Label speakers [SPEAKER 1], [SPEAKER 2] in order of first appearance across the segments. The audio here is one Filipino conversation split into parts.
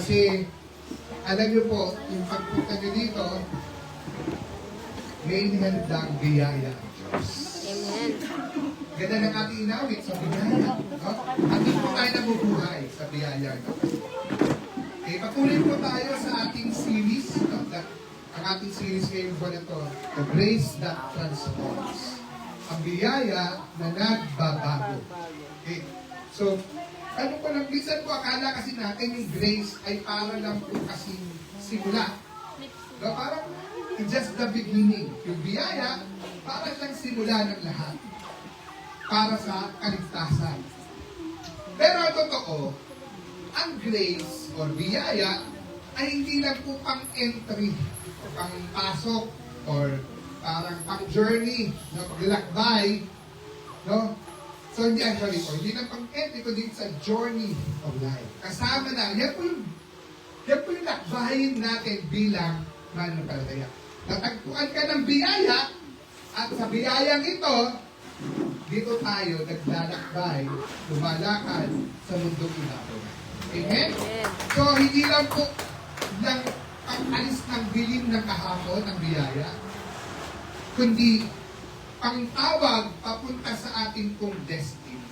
[SPEAKER 1] Kasi, alam niyo po, yung pagpunta niyo dito, may inihandang biyaya ang Diyos.
[SPEAKER 2] Amen.
[SPEAKER 1] Ganda ng ating inawit sa biyaya. No? At po tayo nabubuhay sa biyaya. Okay, patuloy po tayo sa ating series. No? Ang ating series ngayon po na to, The Grace That Transforms. Ang biyaya na nagbabago. Okay. So, ano po lang, minsan po akala kasi natin yung grace ay para lang po kasing simula. No? Parang just the beginning. Yung biyaya, para lang simula ng lahat. Para sa kaligtasan. Pero ang totoo, ang grace or biyaya ay hindi lang po pang entry, pang pasok, or parang pang journey, no? Paglalakbay, no? So hindi actually po, hindi lang pang entry, kundi sa journey of life. Kasama na, yan po yung lakbayin natin bilang mananampalataya. Natagpuan ka ng biyaya, at sa biyayang ito, dito tayo naglalakbay, lumalakad sa mundong ibabaw. Amen? So, hindi lang po lang pang-alis ng dilim ng kahapon ng biyaya, kundi pangtawag papunta sa ating pong destiny.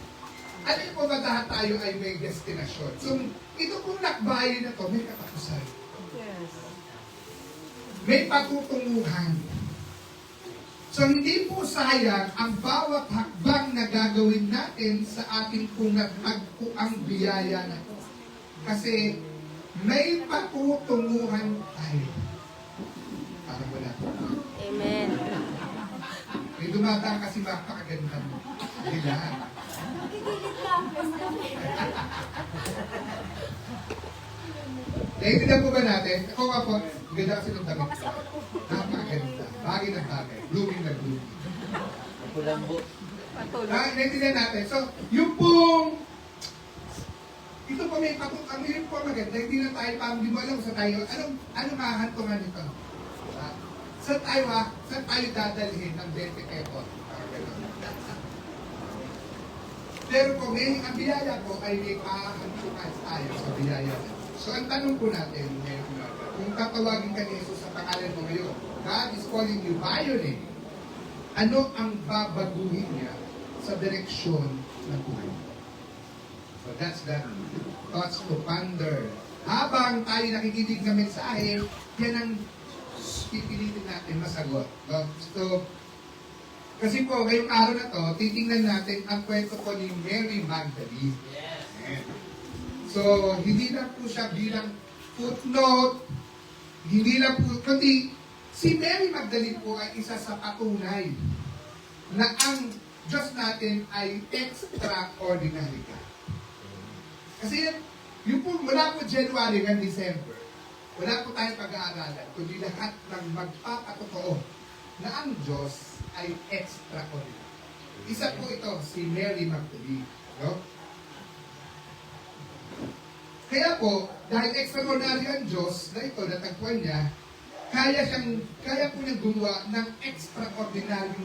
[SPEAKER 1] Alam po ba lahat tayo ay may destinasyon? So, ito pong lakbayin na to, may katapusan. May patutunguhan. So, hindi po sayang ang bawat hakbang na gagawin natin sa ating kung natagpuang biyaya na ito. Kasi may patutunguhan tayo. Parang wala po.
[SPEAKER 2] Amen.
[SPEAKER 1] May dumadaan kasi makakaganda mo. Diba? Naiintindihan po ba natin? Ako nga po, ganda kasi ng damit. Napakaganda. Bagay na bagay. Blooming na blooming.
[SPEAKER 3] Mapulambo.
[SPEAKER 1] Naiintindihan natin. So, yung pong ito pa may ang yun po maganda. Hindi na tayo, parang di mo alam sa tayo, anong mahantungan nito? Saan tayo dadalhin ng 20 pesos? Pero kung ang biyaya ko ay may kahantungan tayo sa biyaya. So, ang tanong po natin ngayon, kung tatawagin ka ni Jesus sa pangalan mo ngayon, God is calling you by your name, ano ang babaguhin niya sa direksyon ng buhay mo? So that's the thoughts to ponder. Habang tayo nakikinig ng mensahe, yan ang pipilitin natin masagot. No? So, kasi po, ngayong araw na to, titingnan natin ang kwento po ni Mary Magdalene. Yes. So, hindi lang po siya bilang footnote, hindi lang po, kundi si Mary Magdalene po ay isa sa patunay na ang Diyos natin ay extraordinary ka. Kasi yung po, mula po January hanggang December, wala po tayong pag-aaralan, kundi lahat ng magpapatotoo na ang Diyos ay extraordinary. Isa po ito, si Mary Magdalene. No? Kaya po, dahil extraordinary ang Diyos na ito, natagpuan niya, kaya po niyang gumawa ng extraordinary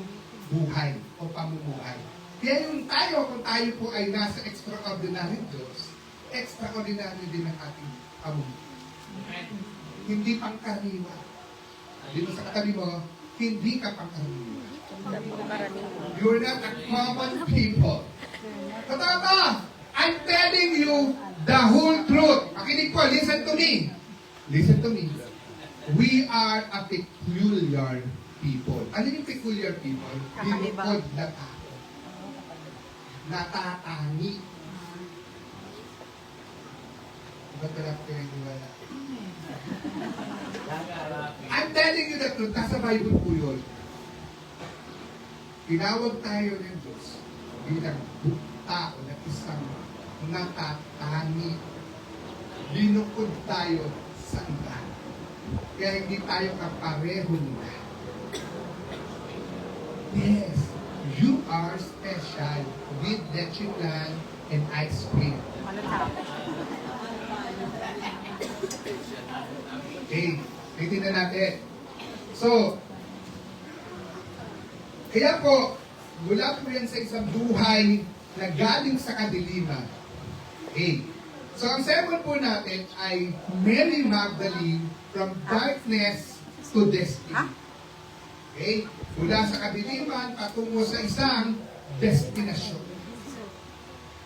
[SPEAKER 1] buhay o pamumuhay. Kaya yung tayo, kung tayo po ay nasa extraordinary Diyos, extraordinary din ang ating pamumuhay. Hindi pangkaraniwan. Dito sa katabi mo, hindi ka pangkaraniwan. You're not a common people. Totoo ba? I'm telling you the whole truth. Makinig po, listen to me. Listen to me. We are a peculiar people. Ano yung peculiar people? Binukod na tao. Natatangi. Ba't wala ko pinag-iwala? I'm telling you the truth. Nasa Bible po yun. Tinawag tayo ng Diyos bilang tao na isang natatangi. Binukod tayo sa iba. Kaya hindi tayo kapareho nila. Yes, you are special with Lechinan and ice cream. Okay, titignan natin. So, kaya po, mula po yan sa isang buhay na galing sa kadiliman. Okay, So ang sermon po natin ay Mary Magdalene from darkness to destiny. Okay? Mula sa kadiliman patungo sa isang destinasyon.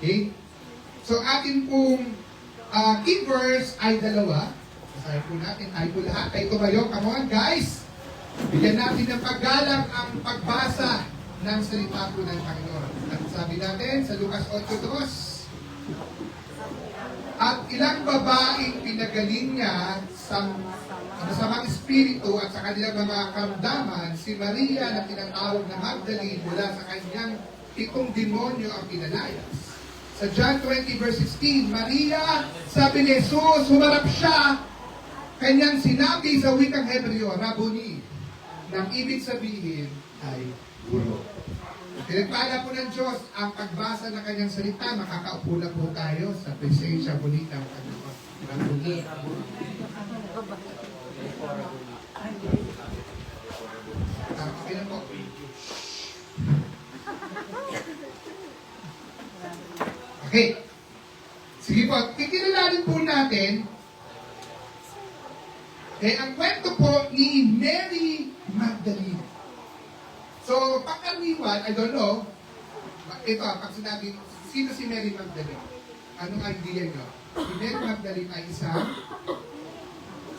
[SPEAKER 1] Okay? So atin pong key verse ay dalawa. Basahin po natin. Tayo po lahat. Tayo tumayo. Come on guys! Bigyan natin ng paggalang ang pagbasa ng salita po ng Panginoon. At sabi natin sa Lucas 8:2, at ilang babaeng pinagaling niya sa masamang espiritu at sa kanilang mga karamdaman, si Maria na tinatawag na Magdalene mula sa kanyang 7 demonyo ang pinalayas. Sa John 20 verse 16, Maria, sabi ni Jesus, humarap siya, kanyang sinabi sa wikang Hebreo, Rabboni, nang ibig sabihin ay guro. Pinagpala po ng Diyos ang pagbasa ng kanyang salita, makakaupo na po tayo sa presensya muli ng Panginoon. Rabboni. Okay na po. Okay. Sige po, kikilalanin po natin ang kwento po ni Mary Magdalene. So, pangkaraniwan, I don't know, ito, pag sinabi, sino si Mary Magdalene? Anong idea nyo? Si Mary Magdalene ay isang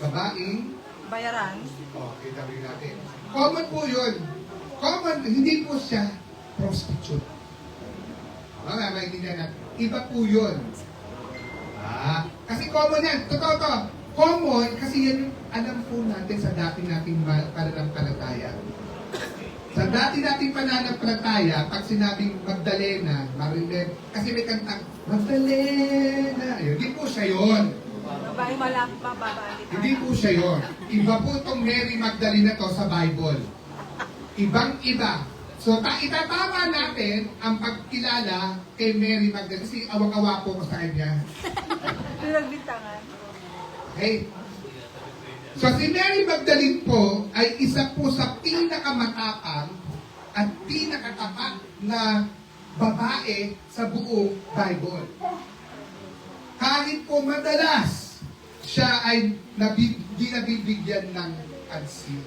[SPEAKER 1] babaeng
[SPEAKER 2] Bayaran.
[SPEAKER 1] okay, tabi natin. Common po yun. Common, hindi po siya prostitute. Okay, maintindihan natin. Iba po yun. Kasi common yan. Totoo to. Common, kasi yan yung alam po natin sa dati nating pananampalataya. Sa dati nating pananampalataya, pag sinabing Magdalena, Marilyn, kasi may kantang, Magdalena, yun, hindi po siya yun.
[SPEAKER 2] Babae malaki pa, babae.
[SPEAKER 1] Hindi po siya yun. Iba po itong Mary Magdalene na to sa Bible. Ibang-iba. So, itatama natin ang pagkilala kay Mary Magdalene kasi awang-awa po ko sa kanya.
[SPEAKER 2] Pinagbintangan.
[SPEAKER 1] Okay? So, si Mary Magdalene po ay isa po sa pinakamatapang at pinakatapat na babae sa buong Bible. Kahit po madalas siya ay di nabibigyan ng pansin.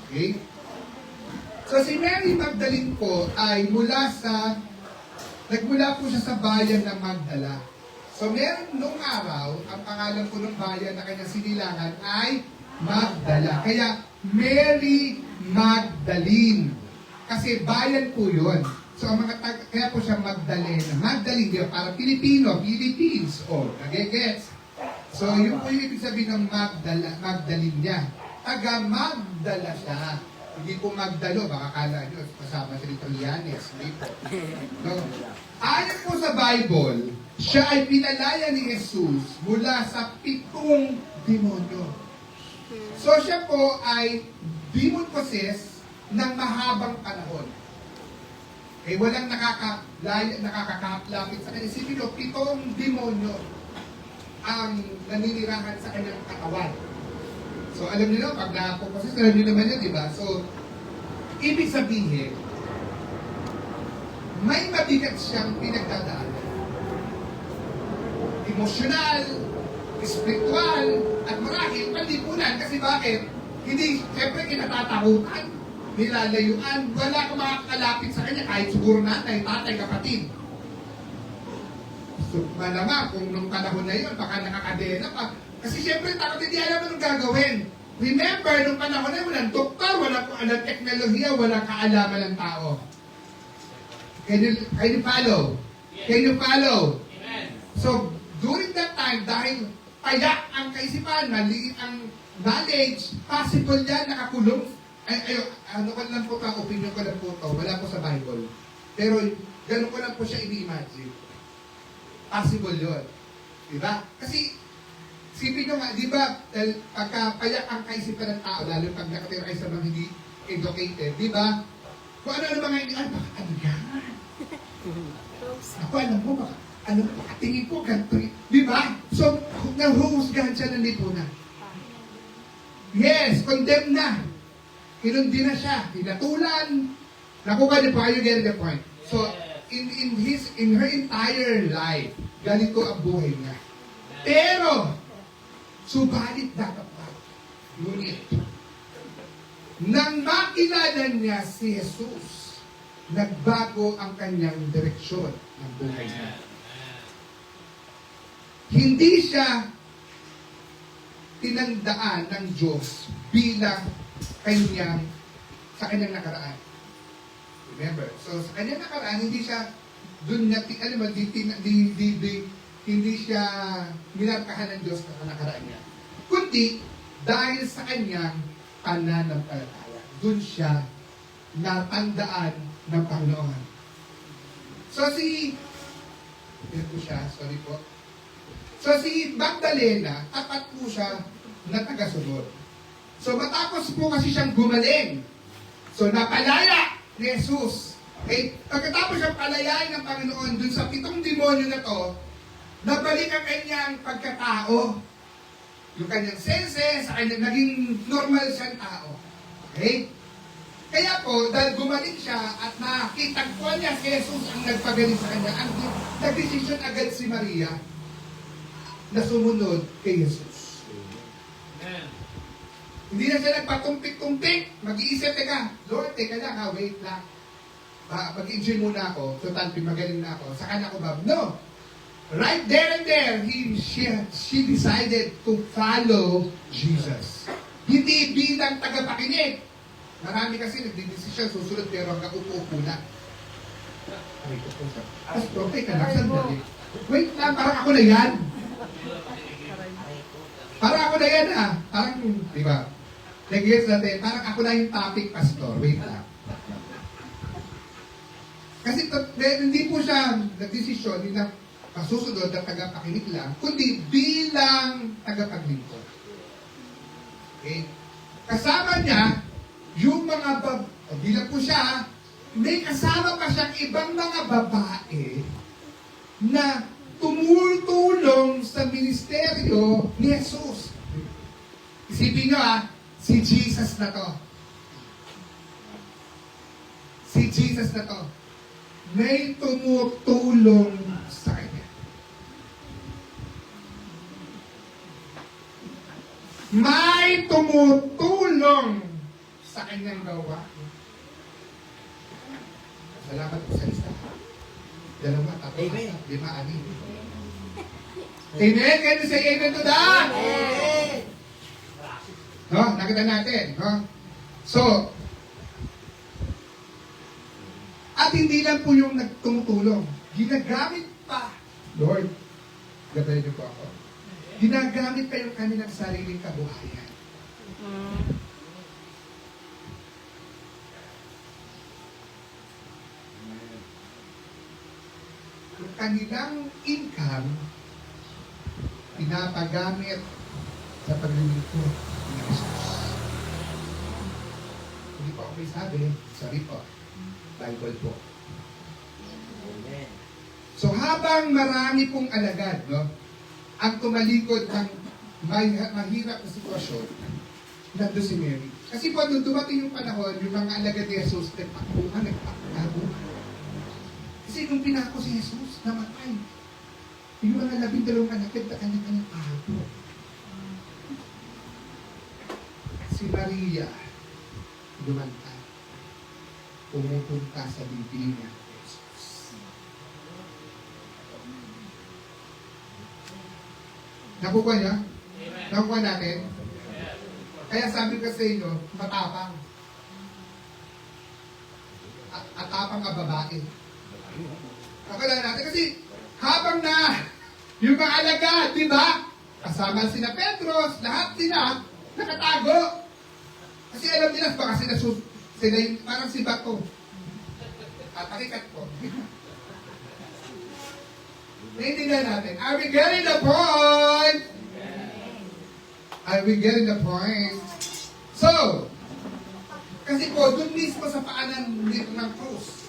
[SPEAKER 1] Okay? So si Mary Magdalene po ay nagmula po siya sa bayan ng Magdala. So meron nung araw, ang pangalan po ng bayan na kanyang sinilangan ay Magdala. Kaya Mary Magdalene. Kasi bayan po yun. So ang kaya po siya Magdalena. Magdalene, di ba? Para Pilipino, Philippines. O, nagigets. So yun po yung ibig sabihin ng Magdalene niya. Taga Magdala siya. Hindi po Magdalo, baka kala nyo, kasama sa Italianes. Hindi po. No? Ayon po sa Bible, siya ay pinalaya ni Jesus mula sa 7 demonyo. So siya po ay demon possessed ng mahabang panahon. Walang nakakakapit sa kanya. Isipin nyo, 7 demonyo ang naninirahan sa kanyang katawan. So, alam niyo, pag na-possess, alam niyo naman yun, di ba? So, ibig sabihin, may mabigat siyang pinagdadaanan. Emosyonal, spiritual, at marahil panlipunan. Kasi bakit? Hindi, siyempre, kinatatakutan, nilalayuan, wala kang makakalapit sa kanya, kahit siguro nanay, tatay, kapatid. So, malamang, kung nung panahon na yun, baka nakakadena pa. Kasi siyempre, takot hindi alam anong gagawin. Remember, nung panahon na yun, walang doktor, walang teknolohiya, walang kaalaman ng tao. Can you follow? Can you follow?
[SPEAKER 3] Amen.
[SPEAKER 1] So, during that time, dahil payak ang kaisipan, maliit ang knowledge, possible yan, nakakulong. Ano ko lang po opinion ko lang po to, wala po sa Bible. Pero, ganun ko lang po siya ini-imagine. Possible yun. Diba? Kasi, sipin nyo nga, di ba, pagka payak ang kaisipan ng tao, lalo pag nakatira kayo sa mga hindi educated, di ba? Kung ano mga hindi, baka ano yan? Ako, alam mo, baka tingin ko, ganito, di ba? So, nahuhusgahan siya ng lipunan. Yes, condemned na. Kinundi na siya, hinatulan. Nakuha niyo po, you get the point. So, in her entire life, ganito ang buhay niya. Pero, subalit dapat pa. Ngunit, nang makilala niya si Jesus, nagbago ang kanyang direksyon ng buhay niya. Hindi siya tinandaan ng Diyos bilang sa kanyang nakaraan. Remember, so sa kanyang nakaraan, hindi siya doon hindi siya minarkahan ng Diyos na nakaraan niya. Kundi, dahil sa kanyang pananampalataya, doon siya natandaan ng Panginoon. So si Magdalena, tapat po siya na tagasunod. So matapos po kasi siyang gumaling, so napalaya ni Jesus. Okay? Pagkatapos siyang palayain ng Panginoon dun sa 7 demonyo na to, nabalik ang kanyang pagkatao. Yung kanyang senses, naging normal siyang tao. Okay? Kaya po, dahil gumaling siya at nakitagpuan niya si Jesus ang nagpagaling sa kanya, ang nag-decision agad si Maria na sumunod kay Jesus.
[SPEAKER 3] Amen.
[SPEAKER 1] Hindi na siya nagpatumpik-tumpik. Mag-iisip, teka, Lord, teka lang ha, wait lang. Mag-enjoy muna ako, so tanpi, magaling na ako. Saka na ako ba? No! Right there and there, she decided to follow Jesus. Hindi bilang tagapakinig. Marami kasi nagdidesisyon, susunod, pero hanggang upo-upo na. Ay, ito po siya. Pastor, teka lang, sandali. Wait lang, parang ako na yan. Parang ako na yan ha. Parang, di ba? Nag-gets natin, parang ako na yung topic, Pastor. Wait lang. Kasi hindi po siya nagdesisyon, hindi na masusunod na tagapakinig lang, kundi bilang tagapaglingkod. Okay? Kasama niya, yung mga bilang po siya, may kasama pa siyang ibang mga babae na tumutulong sa ministeryo ni Jesus. Isipin nyo si Jesus na to. Si Jesus na to. May tumutulong sa kanya. May tumutulong sa kanyang gawa. Salamat po sa isa. 2, 3, 4, 5, 6. Amen? Can you say amen to that? Amen! No? Nakita natin. No? So, at hindi lang po yung nagtumutulong. Ginagamit pa. Lord, gabayan niyo po ako. Ginagamit pa yung kanilang sariling kabuhayan. Yung kanilang income, pinapagamit sa paglilingkod ni Jesus. Hindi po ako may sabi, sorry po. Bible po.
[SPEAKER 3] Amen.
[SPEAKER 1] So habang marami pong alagad, no, ang tumalikod ng mahirap na sitwasyon, nandun si Mary. Kasi po, nung dumating yung panahon, yung mga alagad ni Jesus, nagpakbuhan. Kasi nung pinako si Jesus, namatay. Yung mga 12 alagad na kanya-kanyang pako. Si Maria, lumantay. Pumupunta sa bibig niya. Nakukuha niya? Nakukuha natin? Kaya sabi ko sa inyo, matapang. At tapang ka babae. Nakuha natin kasi habang na yung mga alagad, di ba? Kasama sina Petros, lahat sila nakatago. Kasi alam nila, baka sila yung parang si Bato. At pakikat po. Naintindihan natin. Are we getting the point? Are we getting the point? So, kasi po, dun mismo sa paanan nito ng krus.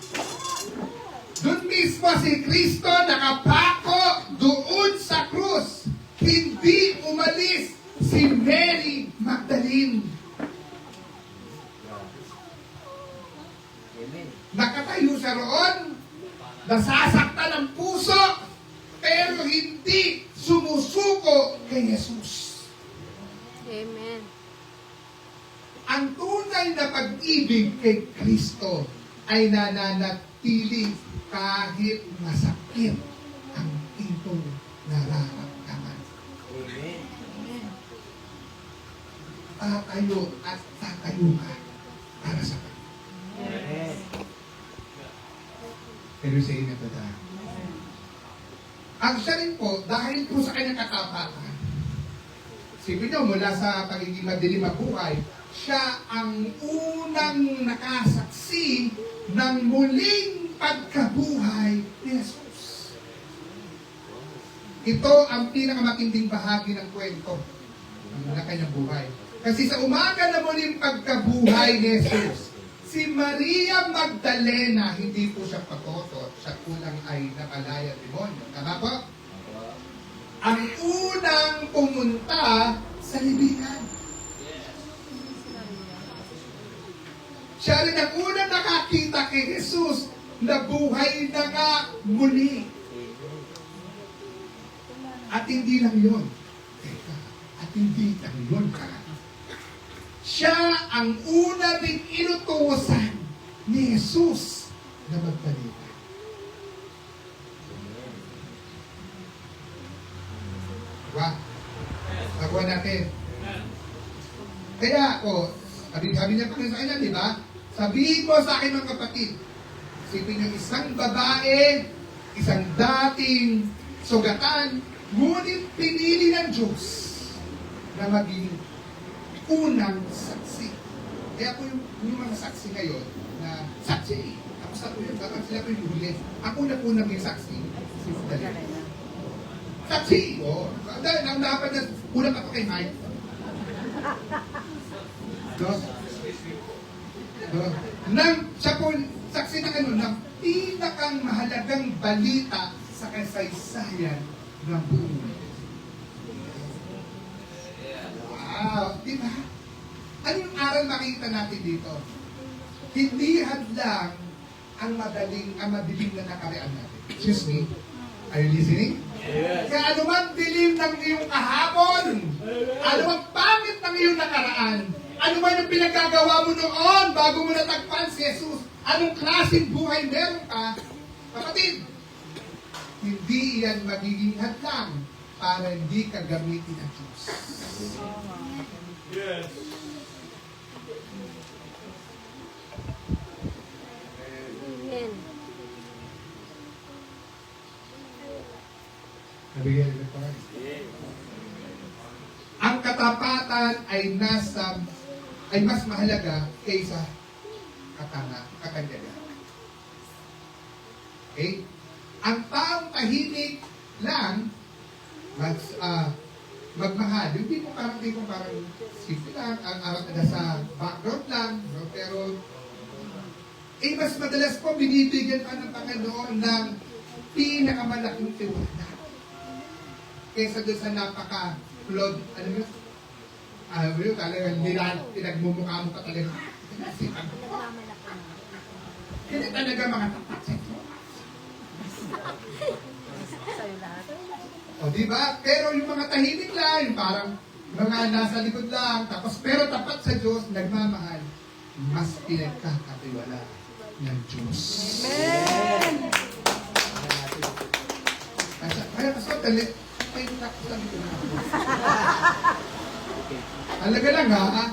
[SPEAKER 1] Dun mismo si Kristo nakapako doon sa krus. Hindi umalis si Mary Magdalene.
[SPEAKER 3] Amen.
[SPEAKER 1] Nakatayo siya roon, nasasaktan ang puso, pero hindi sumusuko kay Jesus.
[SPEAKER 4] Amen.
[SPEAKER 1] Ang tunay na pag-ibig kay Kristo ay nananatili kahit masakit ang itong nararamdaman.
[SPEAKER 3] Amen.
[SPEAKER 1] Tatayo at tatayo ka para sa Kanya.
[SPEAKER 3] Amen.
[SPEAKER 1] Pero sa inyo ito dahil. Ang siya rin po, dahil po sa kanyang katapatan, sipin nyo, mula sa pagiging madilim na buhay, siya ang unang nakasaksi ng muling pagkabuhay ni Jesus. Ito ang pinakamatinding bahagi ng kwento ng kanyang buhay. Kasi sa umaga na muling pagkabuhay ni Jesus, si Maria Magdalena, hindi po siya patotot, siya kulang ay napalaya demonyo. Tama po? Ang unang pumunta sa libingan. Siya rin ang unang nakakita kay Jesus na buhay na nga muli. At hindi lang yun. Teka, at hindi lang yun ka. Siya ang una rin inutusan ni Jesus na magbalita. Diba? Magawa natin. Kaya ako, sabi niya pa rin sa kanya, di ba? Sabihin mo sa akin mga kapatid, isipin niyo isang babae, isang dating sugatan, ngunit pinili ng Diyos na maging unang saksi. Kaya po yung mga saksi ngayon na saksi. Tapos ako yun, dapat sila po yung huli. Ako na po naging saksi. Si Magdalena. Saksi! O. Dahil ang dapat na, kulang ako kay Mike. No? No? Nang siya po, saksi na ano, ng pinakang mahalagang balita sa kasaysayan ng buong mundo. Wow! Diba? Ano yung aral makikita natin dito? Hindi hadlang ang madilim na nakarian natin. Excuse me? Are you listening?
[SPEAKER 3] Yes.
[SPEAKER 1] Kaya anuman dilim ng iyong kahapon, anuman pangit ng iyong nakaraan, anuman yung pinagkagawa mo noon bago mo natagpan si Jesus, anong klaseng buhay meron ka, kapatid, hindi yan magiging hadlang para hindi ka gamitin ng Diyos.
[SPEAKER 3] Yes.
[SPEAKER 4] Amen.
[SPEAKER 1] Nabigyan niyo pa. Ang katapatan ay mas mahalaga kaysa katanyagan. Okay? Ang taong tahimik lang magmahal. Hindi mo parang simple lang, ang sa background lang, no? Pero mas madalas po binibigyan pa ng Panginoon ng pinakamalaking tiwala kaysa doon sa napaka-flawed, ano yun? Talagang pinagmumukha mo ka talaga. Hindi talaga mga tapat sa ito.
[SPEAKER 2] Sa'yo lahat.
[SPEAKER 1] O, di ba? Pero yung mga tahimik lang, yung parang mga nasa likod lang, tapos pero tapat sa Diyos, nagmamahal, mas pinagkakatiwala ng Diyos.
[SPEAKER 2] Amen!
[SPEAKER 1] Kaya kasi, may tapos lang ito na. Alaga lang ha.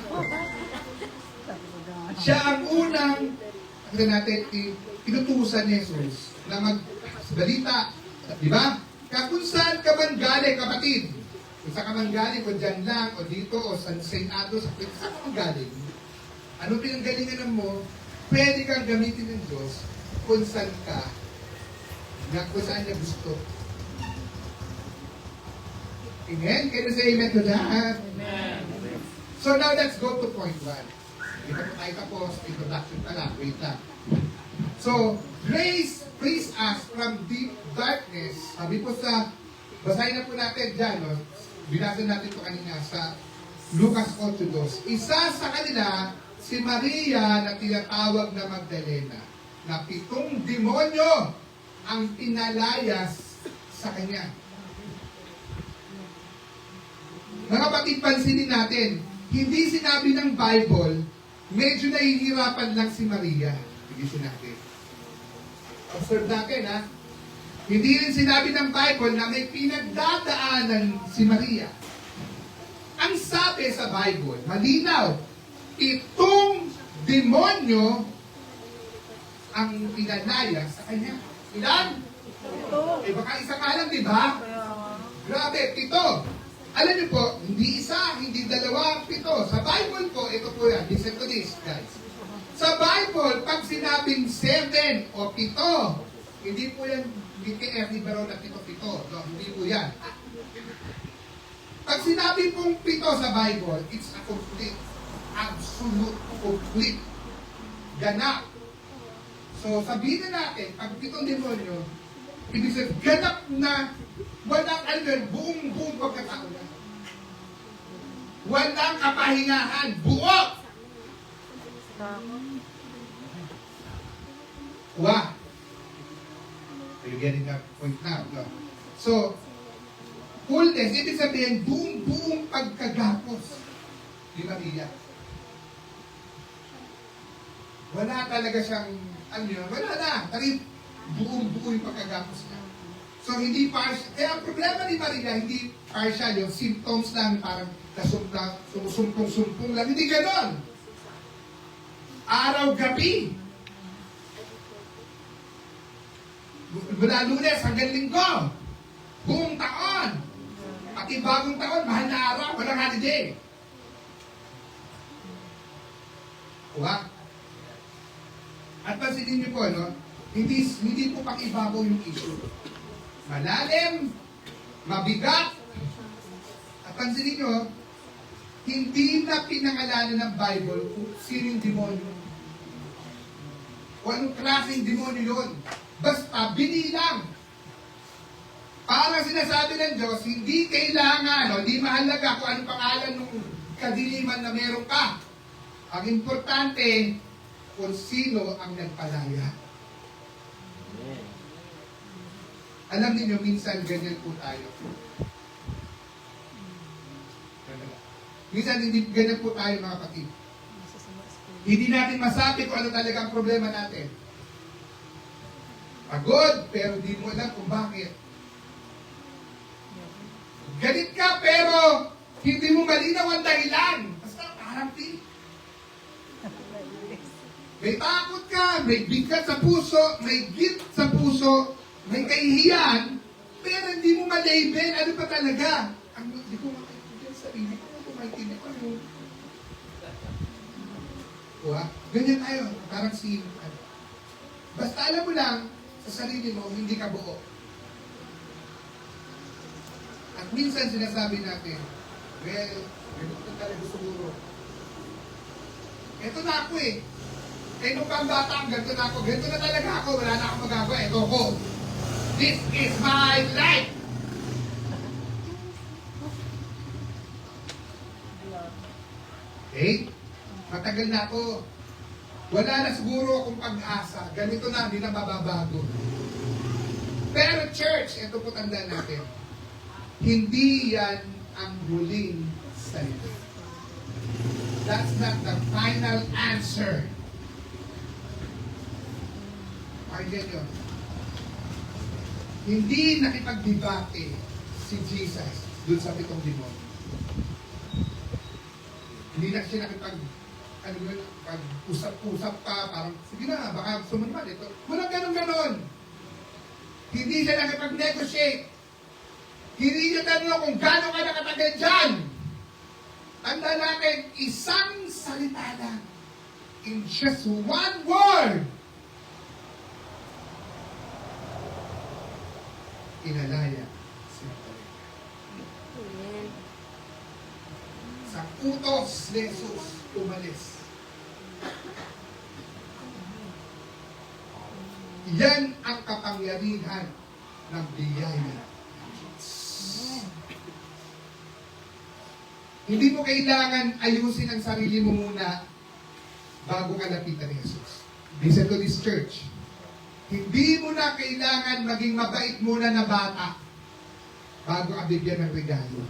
[SPEAKER 1] Siya ang unang, natin, inutusan ni Jesus na magbalita. Di ba? Kung saan ka man galing, kapatid. Kung saan ka man galing, o dyan lang, o dito, o sa St. Atos, kung saan ka man galing. Anong pinanggalingan mo, pwede kang gamitin ng Diyos kung saan ka, kung saan niya gusto. Amen? Can you say amen to that?
[SPEAKER 3] Amen.
[SPEAKER 1] So now let's go to point 1. Hindi pa tayo tapos, introduction pa lang, wait lang. So, grace frees us from deep darkness. Sabi po sa, basahin na po natin dyan, no? Binasa natin ito kanina sa Lucas 8:2. Isa sa kanila, si Maria na tinatawag na Magdalena, na 7 demonyo ang pinalayas sa kanya. Mga kapatid, pansinin natin, hindi sinabi ng Bible, medyo nahihirapan lang si Maria. Tigisin natin. Observe natin, ha? Hindi rin sinabi ng Bible na may pinagdadaanan si Maria. Ang sabi sa Bible, malinaw, itong demonyo ang pinanaya sa kanya. Ilan? Eh baka isa ka lang, di ba? Grabe, 7. Alam niyo po, hindi isa, hindi dalawa, 7. Sa Bible po, ito po yan. Listen to this, guys. Sa Bible, pag sinabing 7 o 7, hindi po yan, hindi kay Ernie Barón na 7. No, hindi po yan. Pag sinabi pong 7 sa Bible, it's a complete, absolute, complete, ganap. So, sabihin na natin, pag 7 demonyo, ibig sabihin, ganap na walang buong pagkatao na. Walang kapahingahan, buo! Wow! So, you're getting that point now. No? So, fullness, ibig sabihin, buong pagkagapos ni Maria. Wala talaga siyang, wala na. Tari, buo yung pagkagapos niya. So, hindi partial. Kaya ang problema ni Maria, hindi partial. Yung symptoms lang, parang sumusumpong-sumpong lang. Hindi ganon. Araw-gabi. Mula Lunes hanggang Linggo. Buong taon. Pati bagong taon, mahal na araw, walang holiday. Wow. At pansinin niyo po, no? Hindi po pakibabaw yung issue. Malalim, mabigat. At pansinin niyo, hindi na pinangalanan ng Bible kung sinong demonyo. O anong klaseng demonyo yun. Basta binilang. Para sinasabi ng Diyos, hindi kailangan, hindi mahalaga kung anong pangalan ng kadiliman na meron ka. Ang importante, kung sino ang nagpalaya.
[SPEAKER 3] Amen.
[SPEAKER 1] Alam niyo minsan ganyan po tayo. Minsan hindi ganyan po tayo, mga kapatid. Hindi natin masabi kung ano talaga ang problema natin. Pagod, pero di mo alam kung bakit. Galit ka, pero hindi mo malinaw ang dahilan. Basta parang may takot ka, may bigat sa puso, may guilt sa puso, may kahihiyan, pero hindi mo malabel. Ano pa talaga? Hindi ko maintindihan sa sarili ko. Hindi ko maintindihan ko. Ganyan tayo. Parang basta alam mo lang, sa sarili mo, hindi ka buo. At minsan sinasabi natin, well, ganito talaga siguro. Ito na ako eh. Nung pang bata, ganito na ako. Ganito na talaga ako. Wala na akong magagawa. Ito ako. This is my life. Okay? Matagal na ako. Wala na siguro akong pag-asa. Ganito na, hindi na mababago. Pero church, ito po tandaan natin. Hindi yan ang huling salita. That's not the final answer. Pakinggan nyo. Hindi nakipag-debate si Jesus dun sa 7 demonyo. Hindi na siya pag-usap-usap pa, parang, sige na, baka sumunod ito. Walang ganon-ganon. Hindi siya nakipag-negotiate. Hindi niya tanong kung gano'n ka nakatagal dyan. Tanda natin, isang salita lang. In just one word. Inalaya si Maria.
[SPEAKER 4] Amen.
[SPEAKER 1] Sa utos ni Jesus, umalis. Yan ang kapangyarihan ng biyaya. Hindi mo kailangan ayusin ang sarili mo muna bago ka lapitan ni Jesus. Listen to this church. Hindi mo na kailangan maging mabait muna na bata bago ka bigyan ng regalo.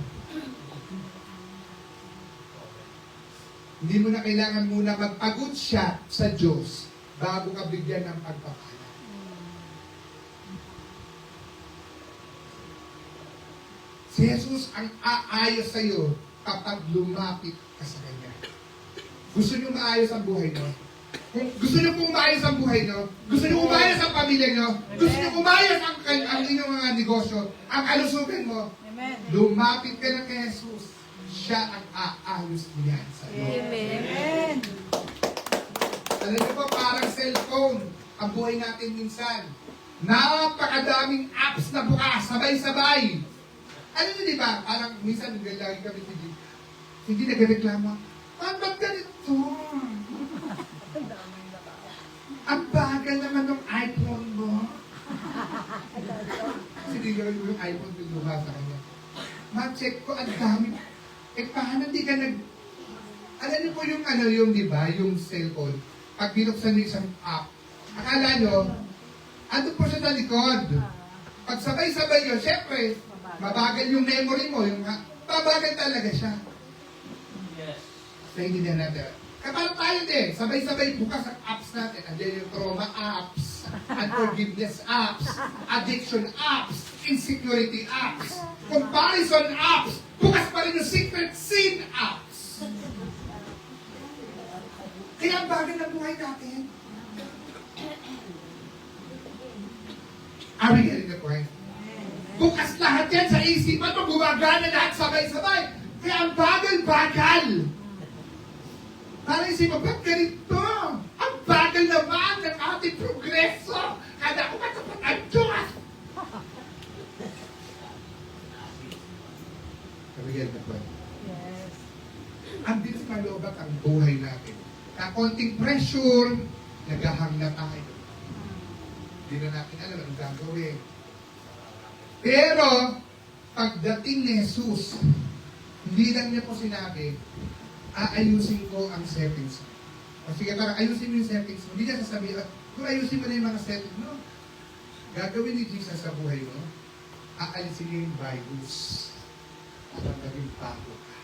[SPEAKER 1] Hindi mo na kailangan muna magpagod siya sa Diyos bago ka bigyan ng pagpapala. Si Jesus ang aayos sa iyo kapag lumapit ka sa Kanya. Gusto niyo maayos ang buhay niyo? Kung gusto niyo pong maayos ang buhay niyo, gusto niyo umayos ang pamilya niyo, gusto niyo umayos ang inyong mga negosyo, ang kalusugan mo,
[SPEAKER 2] Amen.
[SPEAKER 1] lumapit ka na kay Jesus. Siya ang aayos niya sa iyo.
[SPEAKER 4] Amen.
[SPEAKER 1] Alam niyo po, parang cellphone ang buhay natin minsan. Napakadaming apps na bukas, sabay-sabay. Ano yun, di ba? Parang minsan lagi kami hindi nagreklamo. Ba't ganito? Ang bagal naman ng iPhone mo. Kasi di gawin mo yung iPhone pinuha sa kanya. Ma-check ko, ang dami. Paano di ka alam niyo po yung di ba, yung cellphone, pag binuksan niyo isang app, akala niyo, ando po siya sa likod. Pag sabay-sabay yun, syempre, mabagal yung memory mo, mabagal talaga siya.
[SPEAKER 3] Yes.
[SPEAKER 1] Naintindihan natin. Kapag tayo din, sabay-sabay bukas ang apps natin. Andiyan yung trauma apps, unforgiveness apps, addiction apps, insecurity apps, comparison apps, bukas pa rin yung secret sin apps. Kaya ang bagay na buhay natin. Are we getting the point? Bukas lahat yan sa isipan mo, gumagana lahat sabay-sabay. Kaya ang bagal-bagal. Para isip mo, ba't ganito? Ang bagal naman ng ating progreso. Kada ko matapat ang Diyos. Kabigyan na po.
[SPEAKER 2] Yes.
[SPEAKER 1] Ang bilis malobak ang buhay natin. Na konting pressure, nagahang na tayo. Hindi na natin alam anong gagawin. Pero, pagdating ni Jesus, hindi lang niya po sinabi, aayusin ko ang settings mo. O sige, parang ayusin mo yung settings mo. Hindi niya sasabihin, kung ayusin mo na yung mga settings mo, gagawin ni Jesus sa buhay mo, aalisin niya yung virus para maging bago ka.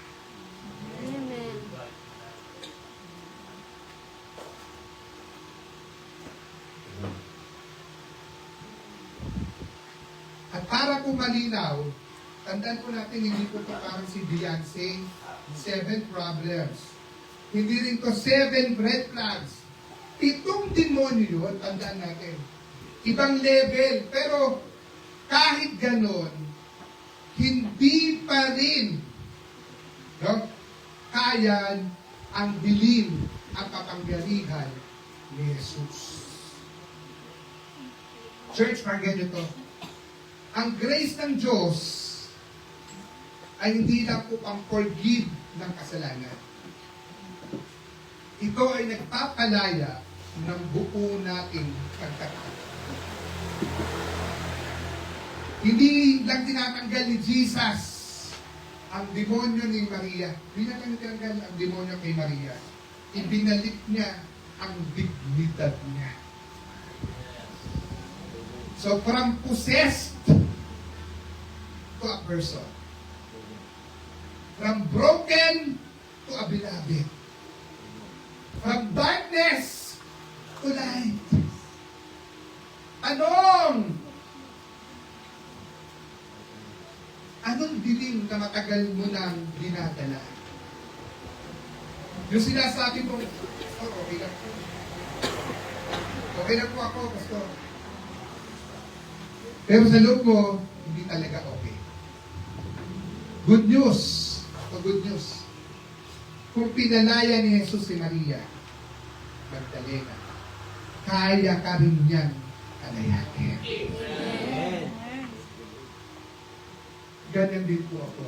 [SPEAKER 4] Amen.
[SPEAKER 1] At para po malinaw, tandaan po natin, hindi po ito parang si Beyonce, 7 problems. Hindi rin to 7 red flags. 7 demonyo yun, tandaan natin. Ibang level, pero kahit ganon, hindi pa rin kaya ang dilim at kapangyarihan ni Jesus. Church, pakinggan nyo to. Ang grace ng Diyos ay hindi lang po pang-forgive ng kasalanan. Ito ay nagpapalaya ng buo nating pagkatao. Hindi lang tinatanggal ni Jesus ang demonyo ni Maria. Hindi lang tinatanggal ang demonyo kay Maria. Ibinalik niya ang dignidad niya. So from possessed to a person. From broken to a beloved. From darkness to light. Anong dilim na matagal mo nang dinadala? Yung sinasabi mo, okay lang po. Okay lang po ako, Pastor. Pero sa loob mo, hindi talaga okay. Good news. Good news. Kung pinalaya ni Jesus si Maria Magdalena, kaya ka rin niyang palayanin.
[SPEAKER 3] Amen.
[SPEAKER 1] Ganyan din po ako.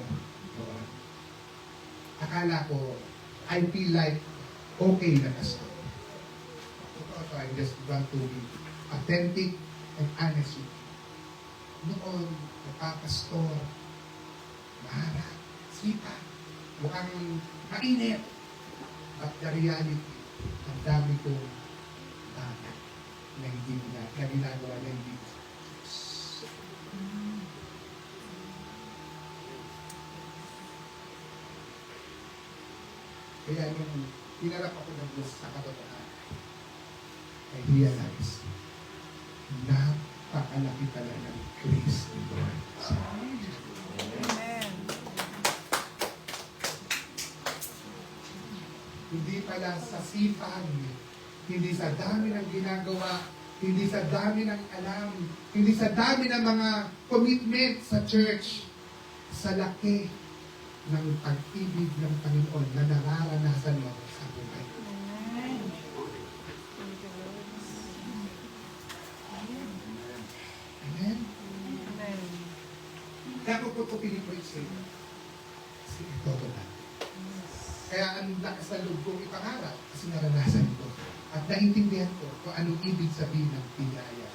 [SPEAKER 1] Akala ko, I feel like okay na Pastor. So I just want to be authentic and honest with you. Noon, napapastor, maharap, sipa, mukhang mainit. But the reality, ang dami kong bagay na ginagawa na hindi ko. Kaya nung hinarap ako ng Diyos sa katotohanan, I realize, napakalaki pala ng grace ni Lord sa akin.
[SPEAKER 2] Amen.
[SPEAKER 1] Hindi pala sa sipag, hindi sa dami ng ginagawa, hindi sa dami ng alam, hindi sa dami ng mga commitment sa church, sa laki ng pag-ibig ng Panginoon na nararanasan mo sa buhay.
[SPEAKER 2] Amen.
[SPEAKER 1] Amen?
[SPEAKER 2] Amen.
[SPEAKER 1] Kaya ko po pinipreach sa inyo. Kasi ito ko na. Kaya ang lakas na loob kong ipangarap kasi naranasan ko. At naintindihan ko kung anong ibig sabihin ng pinaya.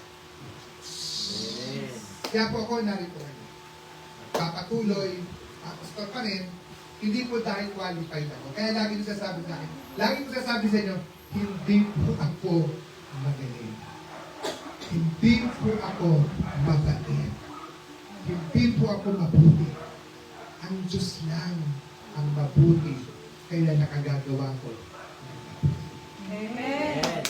[SPEAKER 1] Kaya po ako narito ngayon. Papatuloy, pastor pa rin, hindi po dahil qualified ako. Kaya lagi ko sasabi sa akin, lagi ko sasabi sa inyo, hindi po ako magaling. Hindi po ako magaling. Hindi po ako mabuti. Ang Diyos lang ang mabuti, kaya nakagagawa ko.
[SPEAKER 2] Amen.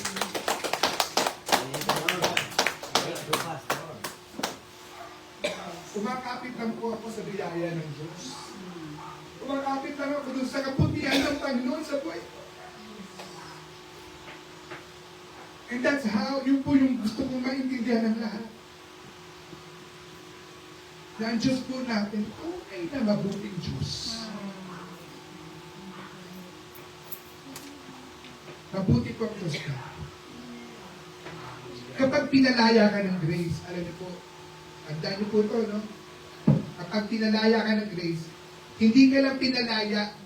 [SPEAKER 1] Umakapit lang po ako sa biyaya ng Diyos. Umakapit lang ako dun sa kabutihan ng Panginoon sa buhay ko. And that's how, yun po yung gusto kong maintindihan ng lahat. Na ang Diyos po natin, okay na mabuting Diyos. Mabuti po ang Diyos ka. Kapag pinalaya ka ng grace, alam niyo po, tandaan niyo po ito, no? Kapag pinalaya ka ng grace, hindi ka lang pinalaya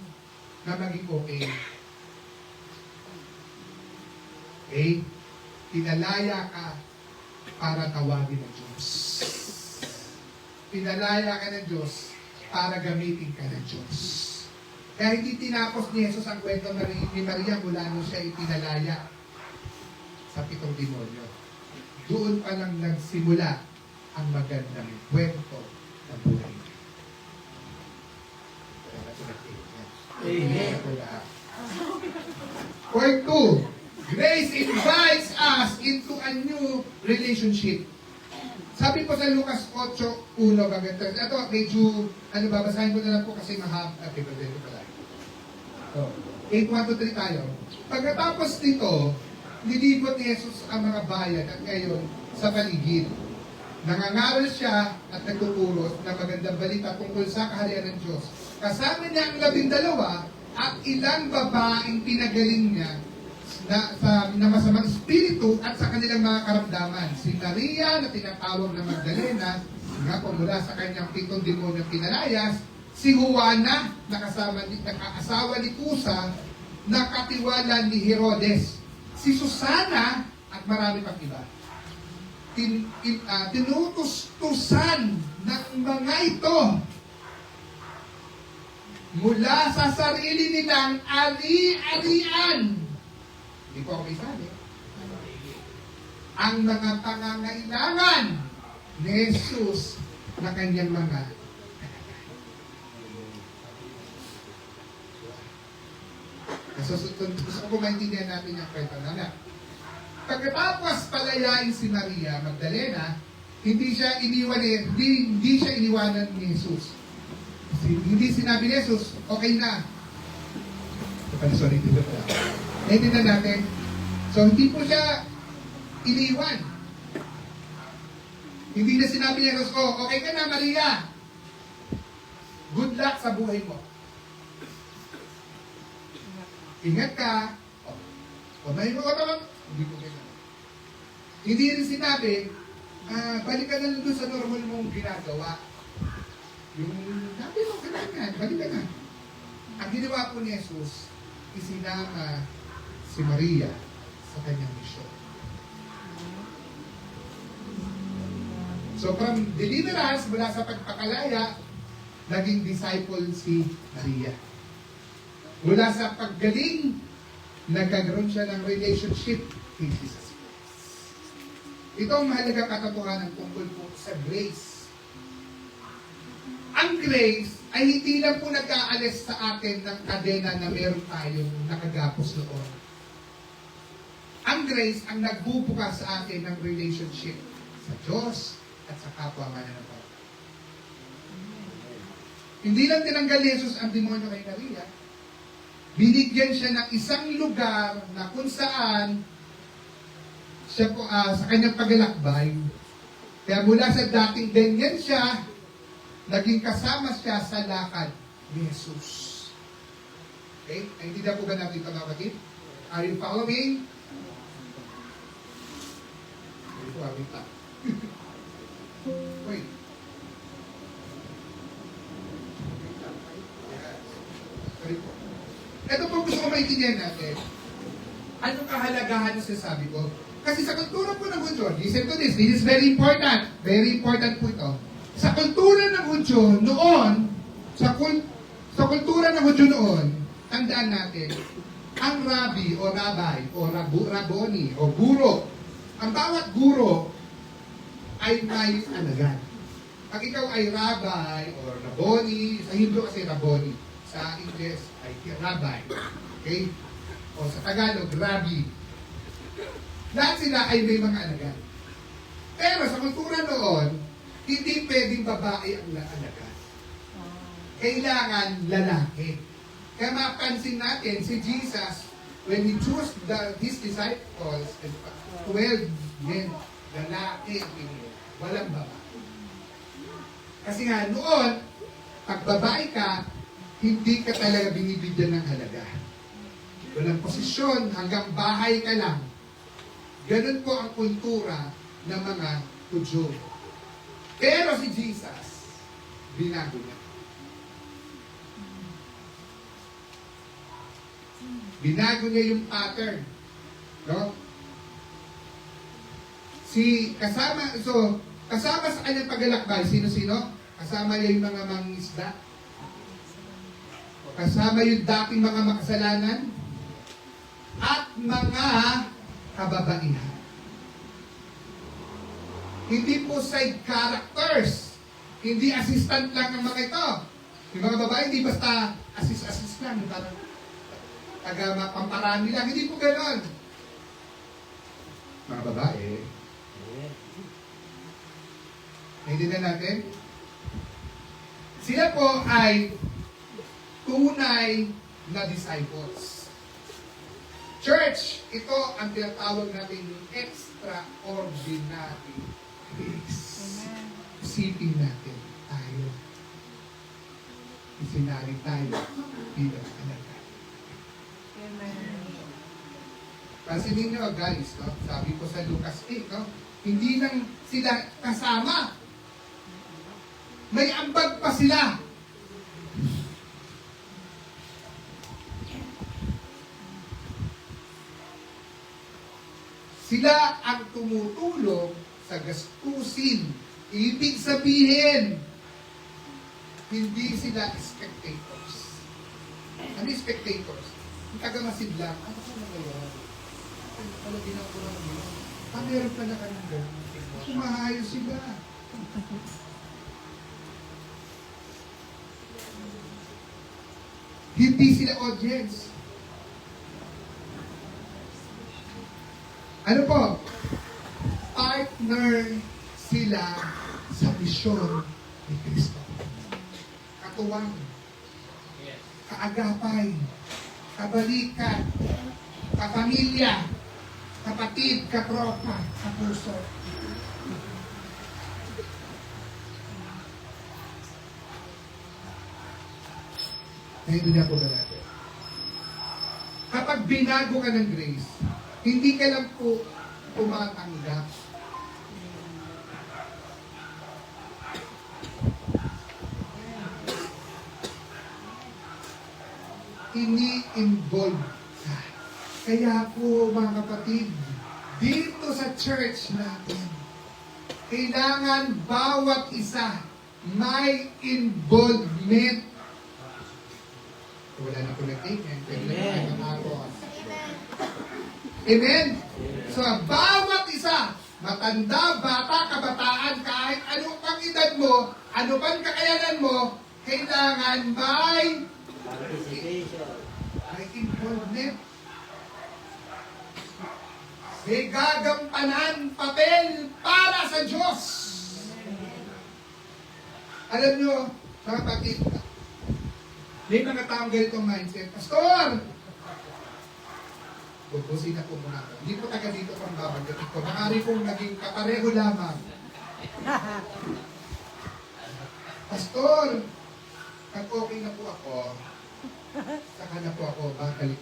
[SPEAKER 1] na maging okay. Okay? Pinalaya ka para tawagin ng Diyos. Pinalaya ka ng Diyos para gamitin ka ng Diyos. Kaya hindi tinapos ni Jesus ang kwento ni Maria mula nung siya ipinalaya sa 7 demonyo. Doon pa lang nagsimula ang magandang kwento ng buhay niya.
[SPEAKER 3] Amen.
[SPEAKER 1] Point 2, grace invites us into a new relationship. Sabi po sa Lucas 8:1 ganito. Ito, medyo, babasahin ko na lang po kasi mahaba. Okay, babasahin ko pala. 8:1-3 tayo. Pagkatapos nito, nilibot ni Jesus ang mga bayan at ngayon sa paligid. Nangangaral siya at nagtuturo ng magandang balita tungkol sa kaharian ng Diyos. Kasama niya ang 12 at ilang babaeng pinagaling niya na masamang espiritu at sa kanilang mga karamdaman. Si Maria na tinatawag na Magdalena, nga po mula sa kanyang 7 demonyo pinalayas, si Juana, nakaasawa ni Cusa, nakatiwala ni Herodes, si Susana, at marami pang iba. Tinutustusan ng mga ito mula sa sarili nilang ari-arian. Hindi po ako may sabi. Ang mga pangangailangan ni Jesus na kanyang mga gusto ko maintindihan natin yung kwento na. Pagkatapos palayain si Maria Magdalena, hindi siya iniwanan ni Jesus. Hindi sinabi ni Jesus, okay na. Sorry, dito pala. Naintindihan natin. So, hindi po siya iniwan. Hindi na sinabi ni Jesus, okay ka na, Maria. Good luck sa buhay mo. Ingat ka. May mga naman. Hindi ko kailangan. Hindi rin sinabi, balik ka na doon sa normal mong ginagawa. Yung sabi mo, kailangan, balik ka na. Ang ginawa po ni Jesus, isinama si Maria sa kanyang misyon. So from deliverance mula sa pagpakalaya, naging disciple si Maria. Mula sa paggaling, nagkagaroon siya ng relationship with Jesus Christ. Ito ang mahalagang katotohanan tungkol po sa grace. ang grace ay hindi lang po nag-aalis sa atin ng kadena na meron tayong nakagapos noon. Ang grace ang nagbubukas sa atin ng relationship sa Diyos at sa kapwa mananampalataya. Hindi lang tinanggal ni Jesus ang demonyo kay Maria. Binigyan siya ng isang lugar na kung saan siya po, sa kanyang paglalakbay. Kaya mula sa dating ganyan siya, naging kasama siya sa lakad ni Jesus. Okay? Naintindihan po ba natin ito, mga kapatid? Are you following? Wait lang. Wait. Sorry po. Ito po gusto ko maintindihan natin. Anong kahalagahan ng sinasabi ko? Kasi sa kultura po ng Hudyo, listen to this is very important. Very important po ito. Sa kultura ng Hudyo noon, sa kultura ng Hudyo noon, tandaan natin, ang rabbi o rabbi o raboni o guro, ang bawat guro ay may alagad. Pag ikaw ay rabbi o raboni, sa Hebrew kasi raboni, sa English ay rabbi. Okay? O sa Tagalog, rabbi. Lahat sila ay may mga alagad. Pero sa kultura noon, hindi pwedeng babae ang alagad. Kailangan lalaki. Kaya mapansin natin, si Jesus, when He chose His disciples, 12 men, lalaki, walang babae. Kasi nga, noon, pag babae ka, hindi ka talaga binibigyan ng halaga. Walang posisyon, hanggang bahay ka lang. Ganun po ang kultura ng mga Hudyo. Pero si Jesus, binago niya. Binago niya yung pattern. No? Kasama sa kanyang paglalakbay, sino-sino? Kasama niya yung mga mangingisda. Kasama yung dating mga makasalanan. At mga kababaihan. Hindi po side characters. Hindi assistant lang ang mga ito. Yung mga babae, hindi basta assist lang. Parang taga-pamparami lang. Hindi po gano'n. Mga babae, naintindihan natin? Sila po ay tunay na disciples. Church, ito ang tinatawag natin yung extraordinary grace. Isipin natin tayo. Isinari tayo bilang anak.
[SPEAKER 2] Amen.
[SPEAKER 1] Pansinin nyo guys, no? Sabi ko sa Lucas 8, no? Hindi lang sila kasama. May ambag pa sila. Sila ang tumutulong sa gastusin. Ibig sabihin, hindi sila spectators. Ano yung spectators? Yung taga-masidlang, ano ko na ngayon? Ano pala ginagawa mo? Meron pala ka ng gano'n. Kumahayos sila. Hindi sila audience. Ano po? Partner sila sa misyon ni Kristo. Katuwang, kaagapay, kabalikan, kapamilya, kapatid, katropa, kapuso. Naintindihan po ba natin? Kapag binago ka ng grace, hindi ka lang po tumatanggap. Ini-involve ka. Kaya po mga kapatid, dito sa church natin, kailangan bawat isa may involvement. Wala na po nag-amen. Amen? So, bawat isa matanda, bata, kabataan, kahit ano pang edad mo, ano pang kakayanan mo, kailangan may
[SPEAKER 3] Participation.
[SPEAKER 1] involvement. May gagampanan papel para sa Diyos. Alam nyo, mga kapatid, may mga taong ganitong mindset. Pastor! Pupusin na po muna ako. Hindi po taga dito pang babagatik ko. Makari pong naging kapareho lamang. Pastor! Pag okay na po ako, saka na po ako babalik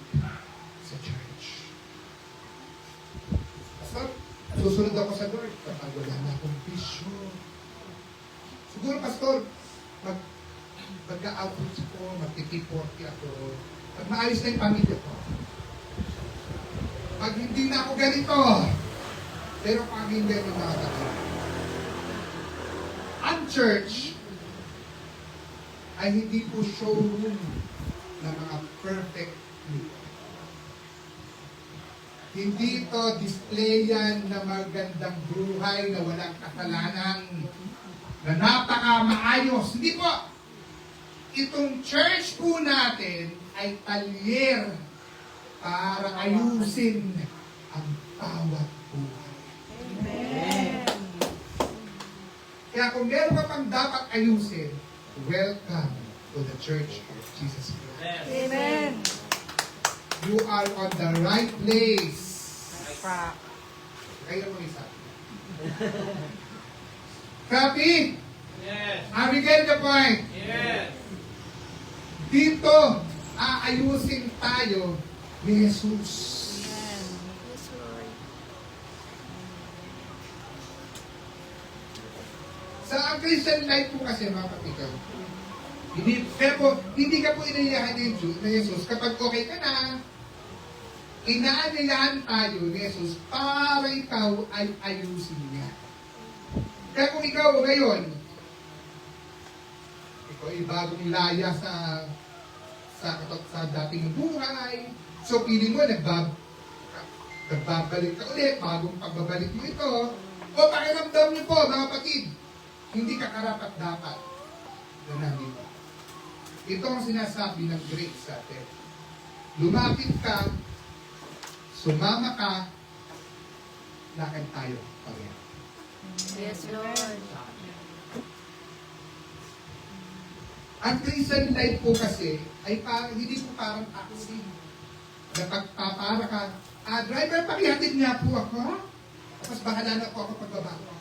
[SPEAKER 1] sa church. Pastor, susunod ako sa Lord kapag wala na akong bisyo. Siguro, Pastor, mag-outreach ko, magtitiporti ako, pag maayos na yung pamilya ko. Pag hindi na ako ganito, pero pag hindi ako nakakatawa. Ang church ay hindi po showroom ng mga perfect people. Hindi ito displayan na magandang buhay na walang kasalanan, na napaka-maayos. Hindi po. Itong church po natin ay talyer para ayusin ang bawat buhay.
[SPEAKER 2] Amen.
[SPEAKER 1] Kaya kung meron ka pang dapat ayusin, welcome to the Church of Jesus Christ.
[SPEAKER 2] Amen.
[SPEAKER 1] You are on the right place.
[SPEAKER 2] Pa.
[SPEAKER 1] Kaya mo isa. Copy?
[SPEAKER 5] Yes.
[SPEAKER 1] Are we get the point?
[SPEAKER 5] Yes.
[SPEAKER 1] Dito, aayusin tayo ni Jesus.
[SPEAKER 4] Yes, Lord.
[SPEAKER 1] Sa Christian life po kasi, mga kapatid, hindi ka po inayahan ni Jesus kapag okay ka na. Inaanyayahan tayo ni Jesus para ikaw ay ayusin niya. Kaya kung ikaw ngayon, ikaw ay bagong laya sa dating buhay, so piling mo nagbabalik ka ulit, bagong pagbabalik mo ito, o pakiramdam niyo po, mga kapatid, hindi ka karapat dapat na nandito. Ito ang sinasabi ng grace sa atin. Lumapit ka, sumama ka, lakad tayo pareho.
[SPEAKER 4] Yes, Lord.
[SPEAKER 1] Ang Christian life po kasi ay hindi po parang taxi. Napagpapara ka, driver, pakihatid nga po ako. Tapos bahala na po ako pagbaba ko.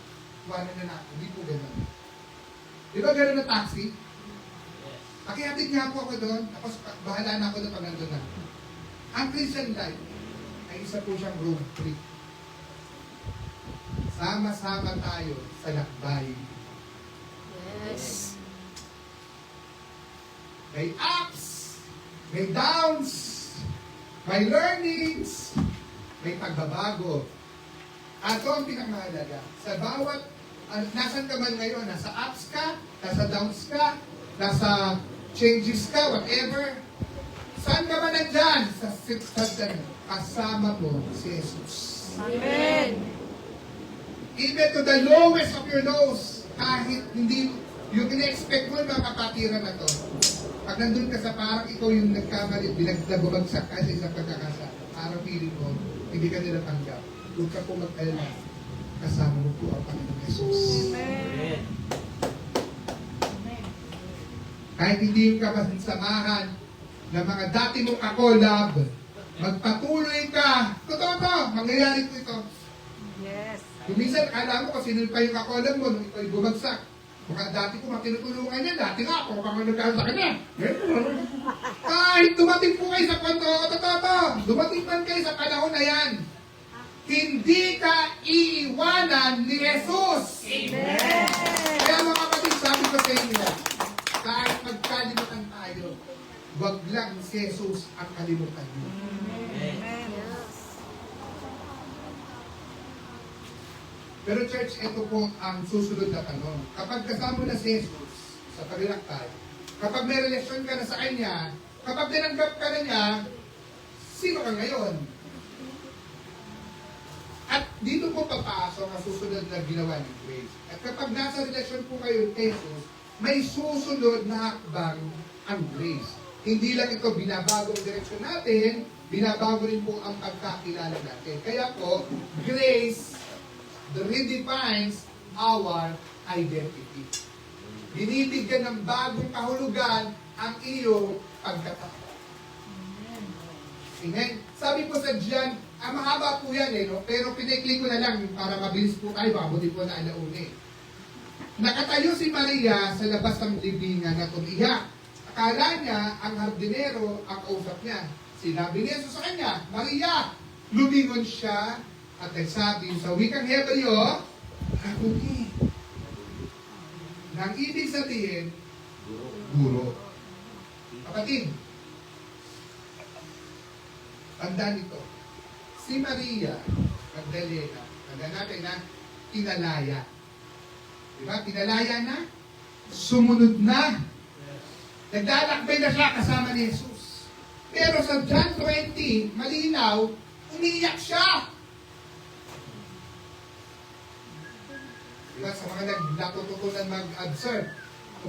[SPEAKER 1] Iwanan na ako. Hindi po gano'n. Di ba gano'n na taxi? Pakihatid nga po ako doon. Tapos bahala na ako doon pag nandun na. Ang Christian life ay isa po siyang road trip. Sama-sama tayo sa lakbay.
[SPEAKER 4] Yes.
[SPEAKER 1] May ups, may downs, may learnings, may pagbabago. At ito ang pinakamahalaga. Sa bawat, nasan ka man ngayon, nasa ups ka, nasa downs ka, nasa changes ka, whatever. Saan ka man nandyan? Sa kasama mo si Jesus.
[SPEAKER 2] Amen.
[SPEAKER 1] Even to the lowest of your lows, kahit hindi, yung ina-expect mo mga kapatiran na to, pag nandun ka sa parang ikaw yung nagkamali, nababagsak ka sa isang pagkakasa, parang feeling mo, hindi ka nila tanggap. Huwag ka po mag-alala. Kasama mo po ang Panginoon Jesus.
[SPEAKER 2] Amen.
[SPEAKER 1] Kahit hindi ka samahan ng mga dati mong kakolab, magpatuloy ka. Totoo to, mangyayari po ito.
[SPEAKER 2] Yes.
[SPEAKER 1] Kung minsan, akala mo kung sino pa yung kakolab mo nung ikaw bumagsak. Baka dati ko matinutulungan niya, dati nga ako, baka nagkaroon sa kanya. Kahit dumating po kayo sa kwento, totoo, dumating man kayo sa panahon na yan, hindi ka iiwanan ni Jesus.
[SPEAKER 2] Amen.
[SPEAKER 1] Kaya mga kapatid, sabi ko sa inyo, kahit magkalimutan tayo, wag lang si Jesus ang kalimutan mo.
[SPEAKER 2] Amen.
[SPEAKER 4] Yes.
[SPEAKER 1] Pero church, ito po ang susunod na tanong. Kapag kasama na si Jesus sa paglalakbay, kapag may relasyon ka na sa Kanya, kapag tinanggap ka na niya, sino ka ngayon? At dito po papasok ang susunod na ginawa ni Grace. At kapag nasa relasyon po kayo kay Jesus, may susunod na hakbang ang Grace. Hindi lang ito binabago ang direksyon natin, binabago rin po ang pagkakilala natin. Kaya po, Grace redefines our identity. Binibigyan ng bagong kahulugan ang iyong pagkatao. Amen. Sabi po sa John, mahaba po yan no? Pero pinaklik ko na lang para mabilis po tayo, baka buti po na alauna. Nakatayo si Maria sa labas ng libingan na tumiyak. Akala niya ang hardinero ang kausap niya. Sinabi ni Jesus sa kanya, Maria, lumingon siya at nagsabi sa wikang Hebreo, Rabuni. Nang ibig sabihin, guro. Kapatid, tandaan ito. Si Maria Magdalena, tandaan natin na tinalaya. Diba? Tinalaya na, sumunod na. Naglalakbay na siya kasama ni Jesus. Pero sa John 20, malinaw, umiiyak siya. Diba? Sa mga natututunan mag-observe.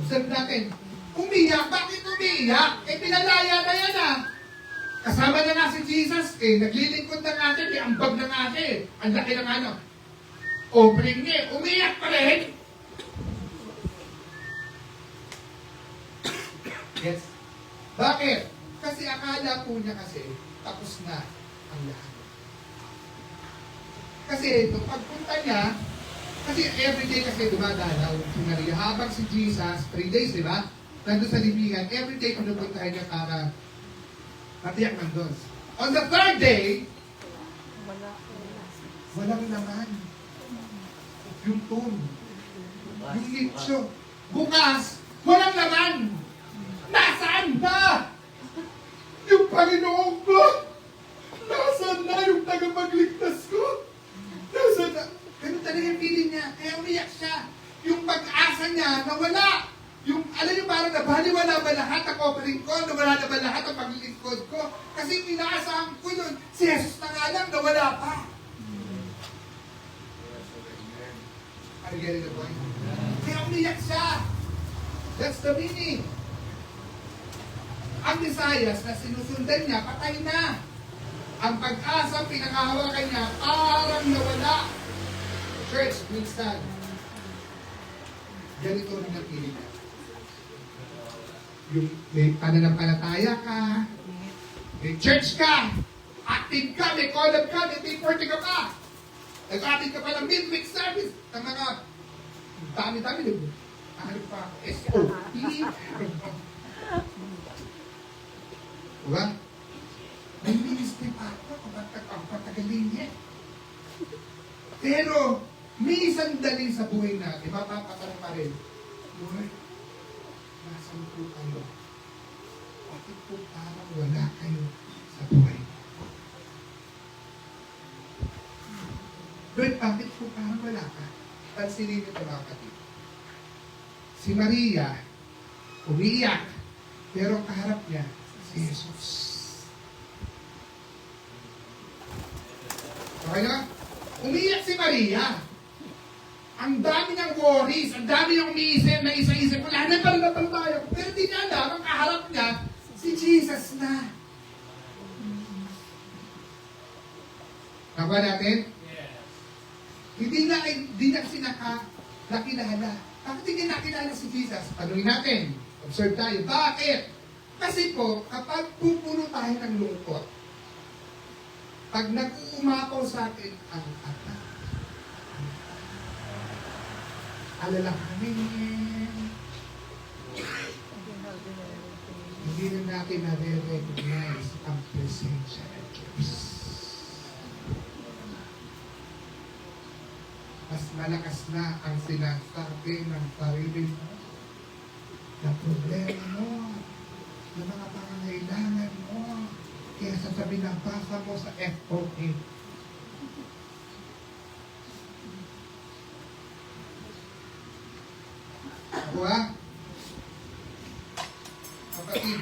[SPEAKER 1] Observe natin. Umiiyak? Bakit umiiyak? Pinalaya na yan Kasama na nga si Jesus naglilingkod na nga siya, ambag na nga siya Ang laki ng opening niya. Umiiyak pa rin. Yes. Bakit? Kasi akala po niya tapos na ang lahat. Kasi ito, pagpunta niya, kasi everyday dumadalaw si Maria. Habang si Jesus, 3 days, di ba? Nandun sa libingan, everyday pinupuntahan niya para matiyak nandun. On the 3rd day, walang laman. Yung tomb. Yung nicho. Bukas, walang laman. Nasaan na? Yung Panginoon ko? Nasaan na yung tagapagligtas ko? Nasaan na? Ganun talaga yung feeling niya. Kaya umiyak siya. Yung pag-asa niya, nawala. Yung, alam niyo, parang nabaliwala ba lahat ang offering ko? Nawala na ba lahat ang paglilingkod ko? Kasi pinaasahan ko yun. Si Jesus na nga lang, nawala pa. Are you getting the point? Kaya umiyak siya. That's the meaning. Ang Visayas na sinusundan niya, patay na. Ang pag-asa, pinakahawakan niya, parang nawala. Church, minsan, ganito rin ang piling niya. Yung may pananampalataya ka, may church ka, active ka, may collab ka, may team party ka pa. Nag-active ka pa ng midweek service, ng mga dami-dami, ano pa, SOP, diba? May ministry pa ako, ang patagalin niya. Pero, may sandali sa buhay natin, mapapatanong pa rin, Lord, nasan po kayo? Bakit po parang wala kayo sa buhay ko? Lord, bakit po parang wala ka? Pansinin ito mga kapatid. Si Maria, umiiyak, pero kaharap niya, si Jesus. Okay na? Umiiyak si Maria. Ang dami niyang worries, ang dami niyang umiisip na isa-isip. Wala na pala tayo. Pero di niya alam, ang kaharap niya, si Jesus na. Nakuha natin?
[SPEAKER 2] Yes.
[SPEAKER 1] Hindi niya kasi nakilala. Bakit hindi nakilala si Jesus? Tanungin natin. Observe tayo. Bakit? Kasi po, kapag pupuno tayo ng lungkot, pag nag-uumapaw sa atin ang atak, alalahanin, hindi na natin na-recognize ang presensya ng Diyos. Mas malakas na ang sinasabi ng sarili mo, na problema mo, ng mga pangangailangan mo, kaya sasabihin ng basa mo sa FOA. Ako kapatid,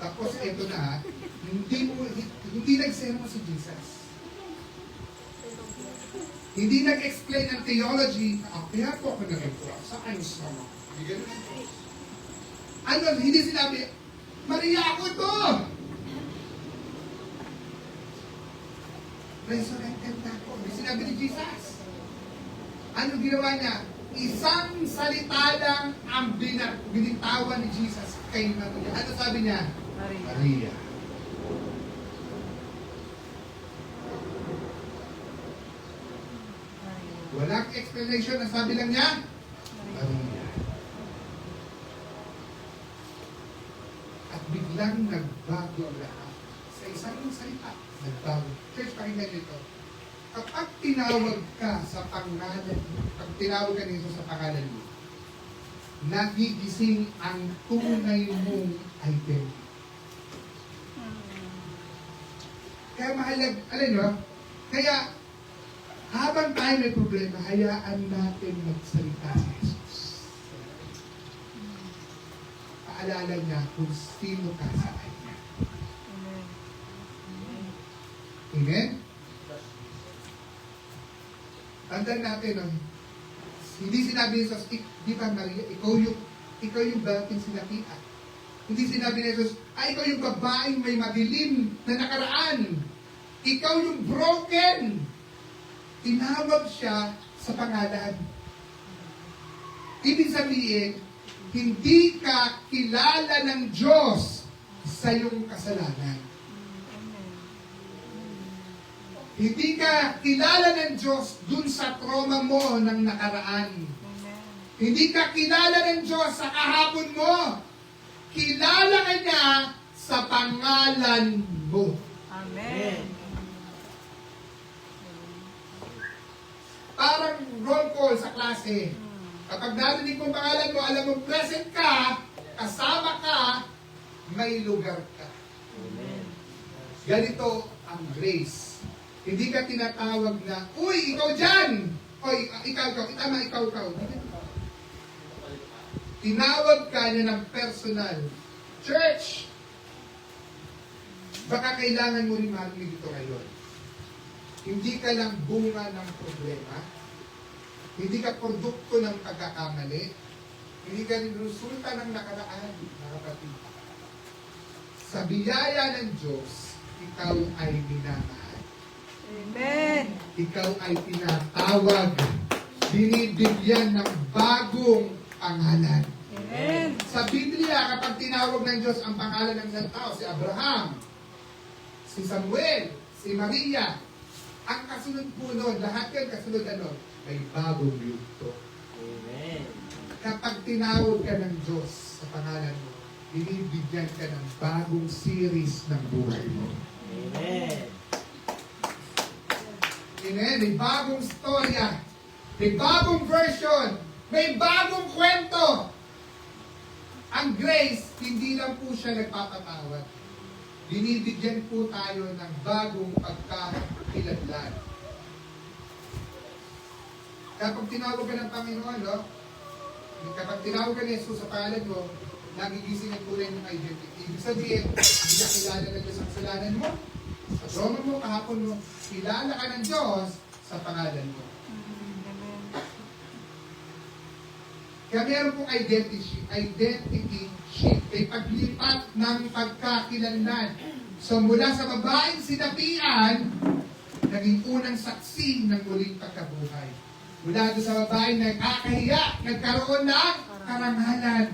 [SPEAKER 1] Tapos ito na ha, hindi nag-sermon si Jesus. Hindi nag-explain ng theology, kaya po ako nag-explain. Saan sama? Hindi ganun. Ano, hindi sinabi, Maria, ako to! Resurrected na ako. Hindi sinabi ni Jesus. Ano ginawa niya? Isang salita lang ang binitawan ni Jesus kay Maria. Ano sabi niya?
[SPEAKER 2] Maria.
[SPEAKER 1] Maria. Walang explanation. Ang sabi lang niya, Maria. At biglang nagbago ang lahat. Sa isang salita, nagbago. Church, pakinggan nito. Kapag tinawag ka sa pangalan mo, pag tinawag ka nito sa pangalan mo, nagigising ang tunay mong identity. Kaya mahalag, alam nyo, kaya habang tayo may problema, hayaan natin magsalita si Jesus. Paalala niya kung sino ka sa kanya. Amen? Tandaan natin, no? Hindi sinabi ni Jesus, di ba Maria, ikaw yung dating sinapian. Hindi sinabi ni Jesus, ikaw yung babaeng may madilim na nakaraan. Ikaw yung broken. Tinawag siya sa pangalan. Ibig sabihin, hindi ka kilala ng Diyos sa iyong kasalanan. Hindi ka kilala ng Diyos dun sa trauma mo ng nakaraan. Hindi ka kilala ng Diyos sa kahapon mo. Kilala ka niya sa pangalan mo.
[SPEAKER 2] Amen.
[SPEAKER 1] Parang roll call sa klase. Kapag narinig mong pangalan mo, alam mo, present ka, kasama ka, may lugar ka.
[SPEAKER 3] Amen.
[SPEAKER 1] Ganito ang grace. Hindi ka tinatawag na, uy, ikaw dyan! Oy, ikaw, tama, ikaw. Tinawag ka niya ng personal. Church! Baka kailangan mo rin marinig ito ngayon. Hindi ka lang bunga ng problema. Hindi ka produkto ng pagkakamali. Hindi ka rin resulta ng nakaraan, mga kapatid. Sa biyaya ng Diyos, ikaw ay minamahal.
[SPEAKER 2] Amen.
[SPEAKER 1] Ikaw ay tinatawag. Binibigyan ng bagong pangalan.
[SPEAKER 2] Amen.
[SPEAKER 1] Sa Biblia, kapag tinawag ng Diyos ang pangalan ng isang tao, si Abraham, si Samuel, si Maria, ang kasunod po nun, lahat yan kasunod ano, may bagong yugto.
[SPEAKER 3] Amen.
[SPEAKER 1] Kapag tinawag ka ng Diyos sa pangalan mo, binibigyan ka ng bagong series ng buhay mo.
[SPEAKER 3] Amen.
[SPEAKER 1] Amen? May bagong storya, may bagong version, may bagong kwento. Ang grace, hindi lang po siya nagpapatawad. Binibigyan po tayo ng bagong pagkakilala. Kapag tinawag ka ng Panginoon, no? Kapag tinawag ka ni Jesus sa pangalan mo, nagigising ang kulay ng identity. Ibig sabihin, hindi ka kilala ng Diyos ang kasalanan mo. Sa trauma mo, kahapon mo, kilala ka ng Diyos sa pangalan mo. Kaya meron pong identity shift. May paglipat ng pagkakilanlan. So mula sa babaeng sinapian, naging unang saksi ng muling pagkabuhay. Mula doon sa babaeng nagkakahiya, nagkaroon ng karangalan.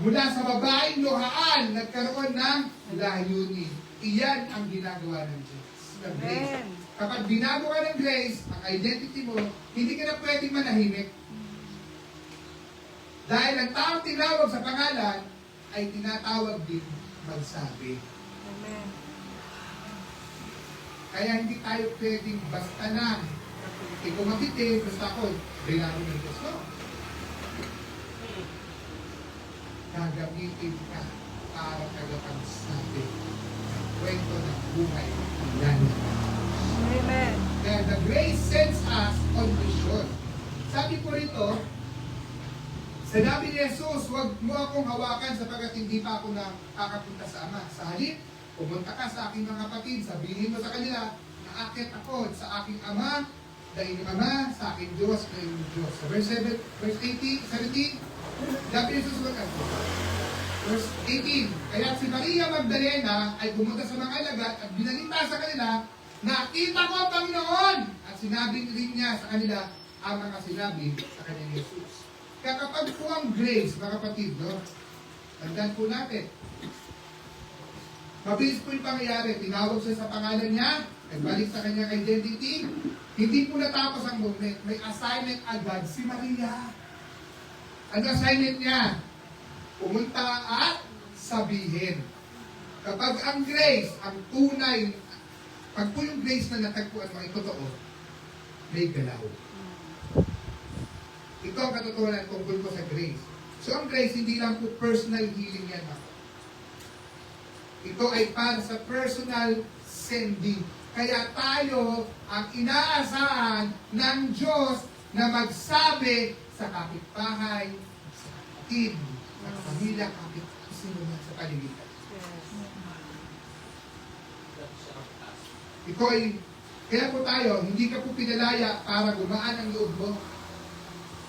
[SPEAKER 1] Mula sa babaeng luhaan, nagkaroon ng layunin. Iyan ang ginagawa ng Diyos. Ng grace.
[SPEAKER 2] Amen.
[SPEAKER 1] Kapag binago ka ng grace, ang identity mo, hindi ka na pwedeng manahimik. Dahil ang taong tinawag sa pangalan, ay tinatawag din magsabi.
[SPEAKER 2] Amen.
[SPEAKER 1] Kaya hindi tayo pwedeng basta lang. Ikaw magiti, basta ako, bilaro ng Diyos. No? Gagamitin ka para tagapagsabi ng kwento ng buhay ng landas.
[SPEAKER 2] Amen.
[SPEAKER 1] Kaya the grace sends us on mission. Sabi ko rito, sa Sinabi ni Jesus, huwag mo akong hawakan sapagkat hindi pa ako nakakapunta sa Ama. Sa halip, pumunta ka sa aking mga kapatid, sabihin mo sa kanila, naakit ako sa aking Ama, dahil Ama, sa aking Diyos, na yung Diyos. Sa verse 17, sabi ni Jesus, verse 18, kaya si Maria Magdalena ay pumunta sa mga alagad at binalita sa kanila, nakita ko ang Panginoon! At sinabi rin niya sa kanila ang mga sinabi sa kanyang Jesus. Kaya kapag po ang grace, mga kapatid, no? Tandaan po natin. Mabilis po yung pangyayari. Tinawag siya sa pangalan niya, nagbalik sa kanyang identity. Hindi po natapos ang movement. May assignment agad si Maria. Ano assignment niya? Pumunta at sabihin. Kapag ang grace, ang tunay, pag po yung grace na natagpuan mo ay totoo, may galaw. Ito ang katotohanan tungkol ko sa grace. So ang grace, hindi lang po personal healing yan ako. Ito ay para sa personal sending. Kaya tayo ang inaasahan ng Diyos na magsabi sa kapitbahay, sa kapatid, sa pamilya, sino man sa paligid. Ito ay, kaya po tayo, hindi ka po pinalaya para gumaan ang loob mo.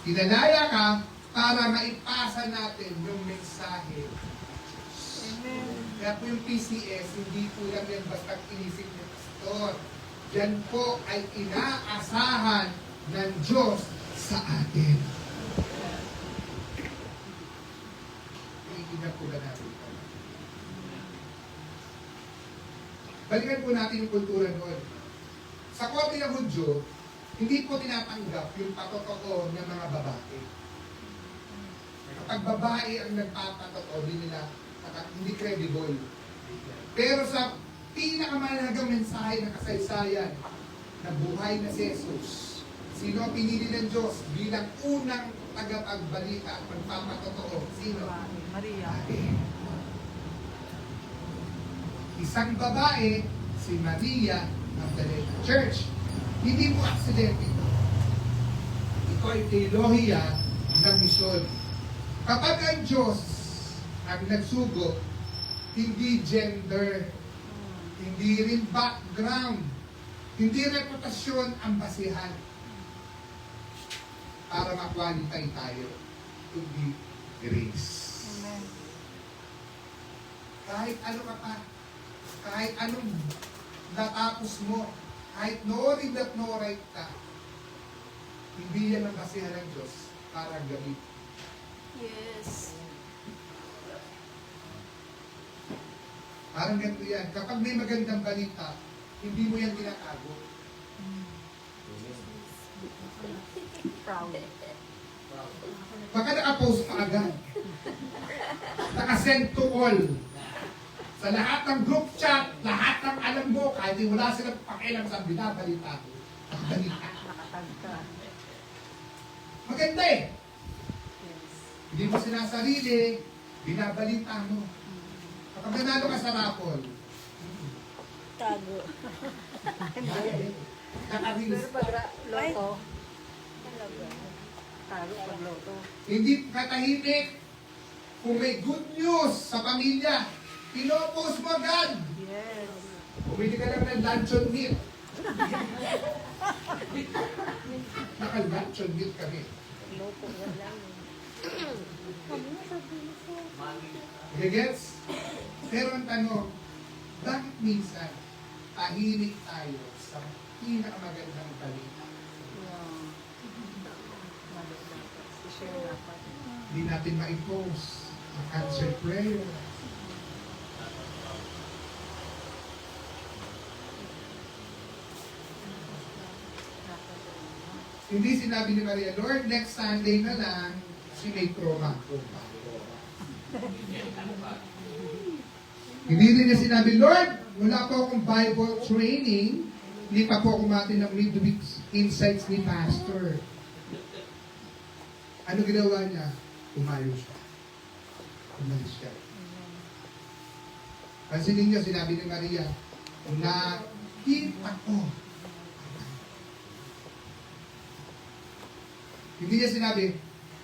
[SPEAKER 1] Pinalaya ka para maipasa natin yung mensahe.
[SPEAKER 2] Amen.
[SPEAKER 1] Kaya po yung PCS, hindi po lang yan basta inisip ng pastor. Yan po ay inaasahan ng Diyos sa atin. Iingat po ba natin ito? Balikan po natin yung kultura noon. Sa kote ng Hudyo, hindi po tinatanggap yung patotoo ng mga babae. Kapag babae ang nagpapatotoo, hindi credible. Pero sa pinakamahalagang mensahe ng kasaysayan na buhay na si Jesus, sino ang pinili ng Diyos bilang unang tagapagbalita at magpapatotoo? Sino?
[SPEAKER 2] Maria.
[SPEAKER 1] Isang babae, si Maria Magdalena. Church, hindi po aksidente ito. Ito ay teolohiya ng misyon. Kapag ang Diyos ang nagsugo, hindi gender, hindi rin background, hindi reputasyon ang basihan para ma-qualify tayo. Kundi grace.
[SPEAKER 2] Amen.
[SPEAKER 1] Kahit ano ka pa, kahit anong natapos mo, kahit no read at no write ka, hindi yan ang basihan ng Diyos para gawin.
[SPEAKER 4] Yes.
[SPEAKER 1] Parang ganito yan. Kapag may magandang balita, hindi mo yan tinatago.
[SPEAKER 2] Proud.
[SPEAKER 1] Baka naka-post pa agad. Naka-send to all. Sa lahat ng group chat, lahat ng alam mo, kahit wala silang pakialam sa binabalita ko. Balita.
[SPEAKER 2] Nakatag ka.
[SPEAKER 1] Maganda eh. Hindi mo sinasarili, binabalita mo. Kapag nanalo ka sa raffle,
[SPEAKER 4] Tago.
[SPEAKER 1] naka-release.
[SPEAKER 2] Pero pag loto,
[SPEAKER 4] Talaga.
[SPEAKER 2] tago pag loto.
[SPEAKER 1] Hindi katahimik. Kung may good news sa pamilya, pinopost mo agad.
[SPEAKER 2] Yes.
[SPEAKER 1] Bumili ka lang ng luncheon meat. Naka-luncheon meat kami.
[SPEAKER 4] Loto na lang.
[SPEAKER 1] Okay, gets? Pero ang tanong, bakit minsan tahimik tayo sa pinakamagandang balita?
[SPEAKER 2] Yeah. Mali dapat. I-share dapat.
[SPEAKER 1] Hindi natin ma-post ang answer prayer. Hindi sinabi ni Maria, Lord, next Sunday na lang, si may trauma. Hindi rin niya sinabi, Lord, wala po akong Bible training, hindi pa po ako mati ng midweek insights ni Pastor. Ano ginawa niya? Umayo siya. Umalis siya. Pansinin niyo, sinabi ni Maria, nakita ko. Hindi niya sinabi,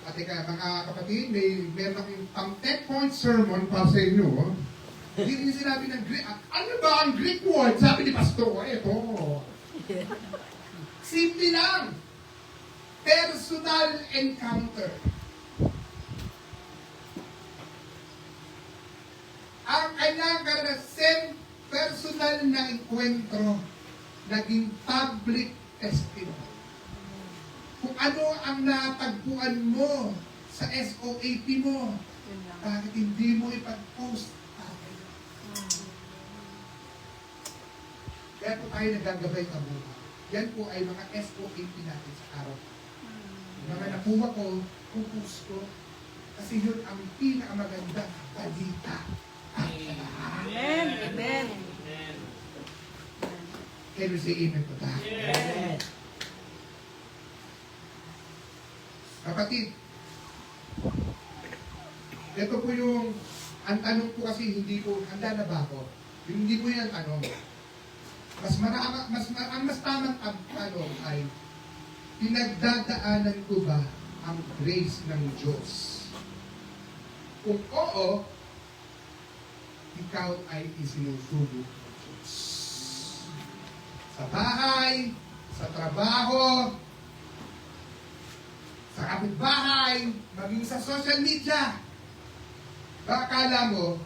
[SPEAKER 1] At teka, mga kapatid, meron akong pang 10-point sermon para sa inyo. Oh. Hindi rin sinabi ng Greek. Ano ba ang Greek word? Sabi ni Pastor, ito. Simple lang. Personal encounter. Ang kanyang karanasan, personal na enkwentro, naging public testimony. Kung ano ang natagpuan mo sa SOAP mo,
[SPEAKER 2] Yun lang.
[SPEAKER 1] bakit hindi mo ipag-post? Kaya po tayo nagagabay kabuha. Yan po ay mga SOAP natin sa araw. Mga nakuha ko, pupost ko. Kasi yun ang pinakamagandang balita.
[SPEAKER 2] Amen. Amen.
[SPEAKER 3] Amen.
[SPEAKER 1] Can we say amen to that?
[SPEAKER 3] Amen.
[SPEAKER 1] Kapatid, ito po yung, ang tanong po kasi hindi po, handa na ba ako? Hindi po yung tanong. Ang mas tamang tanong ay, pinagdadaanan ko ba ang grace ng Diyos? Kung oo, ikaw ay isinusubo ng Diyos. Sa bahay, sa trabaho, sa kapitbahay, maging sa social media. Baka akala mo,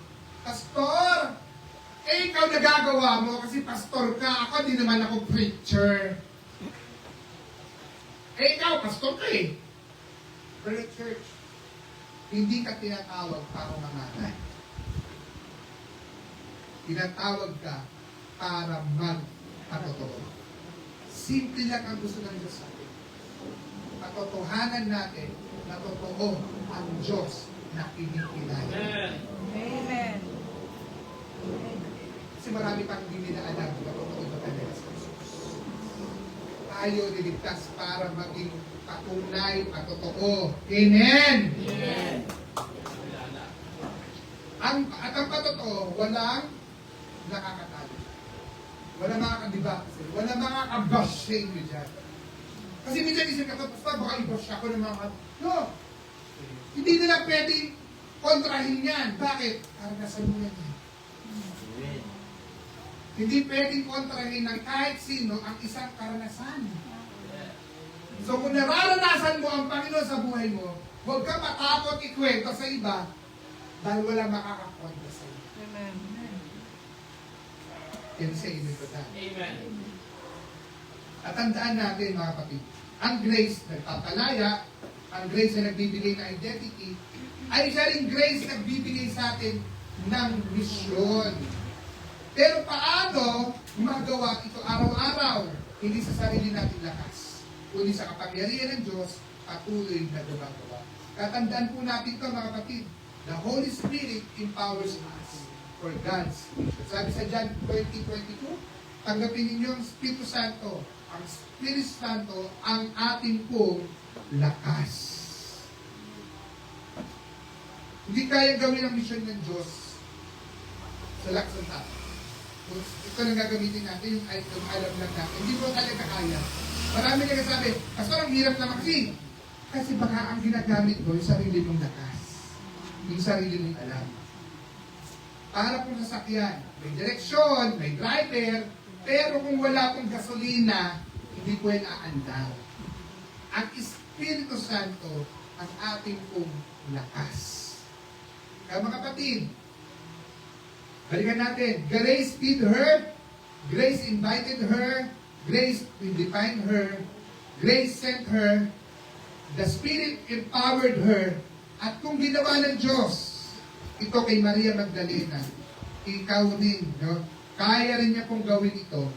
[SPEAKER 1] Pastor, ikaw nagagawa mo kasi pastor ka, ako di naman ako preacher. Ikaw, pastor ka eh. Pero church, hindi ka tinatawag para mangalan. Tinatawag ka para magpatotoo. Simple lang ang gusto ng Diyos sa atin. Patotohanan natin na totoo ang Diyos na kinikilala.
[SPEAKER 2] Amen.
[SPEAKER 1] Kasi marami pang hindi nila alam na totoo ba talaga sa Jesus. Tayo niligtas para maging patunay at totoo. Amen!
[SPEAKER 3] Amen.
[SPEAKER 1] Ang patotoo, walang nakakatalo. Walang makakadibakse. Walang makakabashame nyo dyan. Kasi minsan isip ka, basta baka i-bash ako ng mga... No! Hindi nila pwedeng kontrahin yan. Bakit? Karanasan mo yan.
[SPEAKER 3] Amen.
[SPEAKER 1] Hindi pwedeng kontrahin ng kahit sino ang isang karanasan. So kung nararanasan mo ang Panginoon sa buhay mo, huwag ka matakot ikwento sa iba dahil wala makakakwento sa iyo.
[SPEAKER 2] Amen.
[SPEAKER 1] Yan sa inyo ko tayo.
[SPEAKER 3] Amen.
[SPEAKER 1] At tandaan natin mga kapatid, ang grace nagpapalaya, ang grace na nagbibigay ng identity, ay siya rin grace na nagbibigay sa atin ng misyon. Pero paano magawa ito araw-araw? Hindi sa sarili natin lakas, kundi sa kapangyarihan ng Diyos, patuloy na gumagawa. Tatandaan po natin ito mga kapatid, the Holy Spirit empowers us for God's mission. Sabi sa John 20:22, tanggapin ninyo ang Espiritu Santo. Ang Espiritu Santo ang ating pong lakas. Hindi kaya gawin ang mission ng Diyos sa lakas ng tao. Ito na gagamitin natin, yung alam lang natin. Hindi mo talaga kaya. Marami na sabi, Pastor, ang hirap naman kasi. Kasi baka ang ginagamit mo, yung sarili mong lakas. Yung sarili mong alam. Para kung sasakyan, may direksyon, may driver, pero kung wala pong gasolina, hindi po yan aandar. Ang Espiritu Santo ang ating pong lakas. Kaya mga kapatid, balikan natin. Grace did her, grace invited her, grace defined her, grace sent her, the Spirit empowered her, at kung ginawa ng Diyos, ito kay Maria Magdalena, ikaw din, no? Kaya rin niya pong gawin ito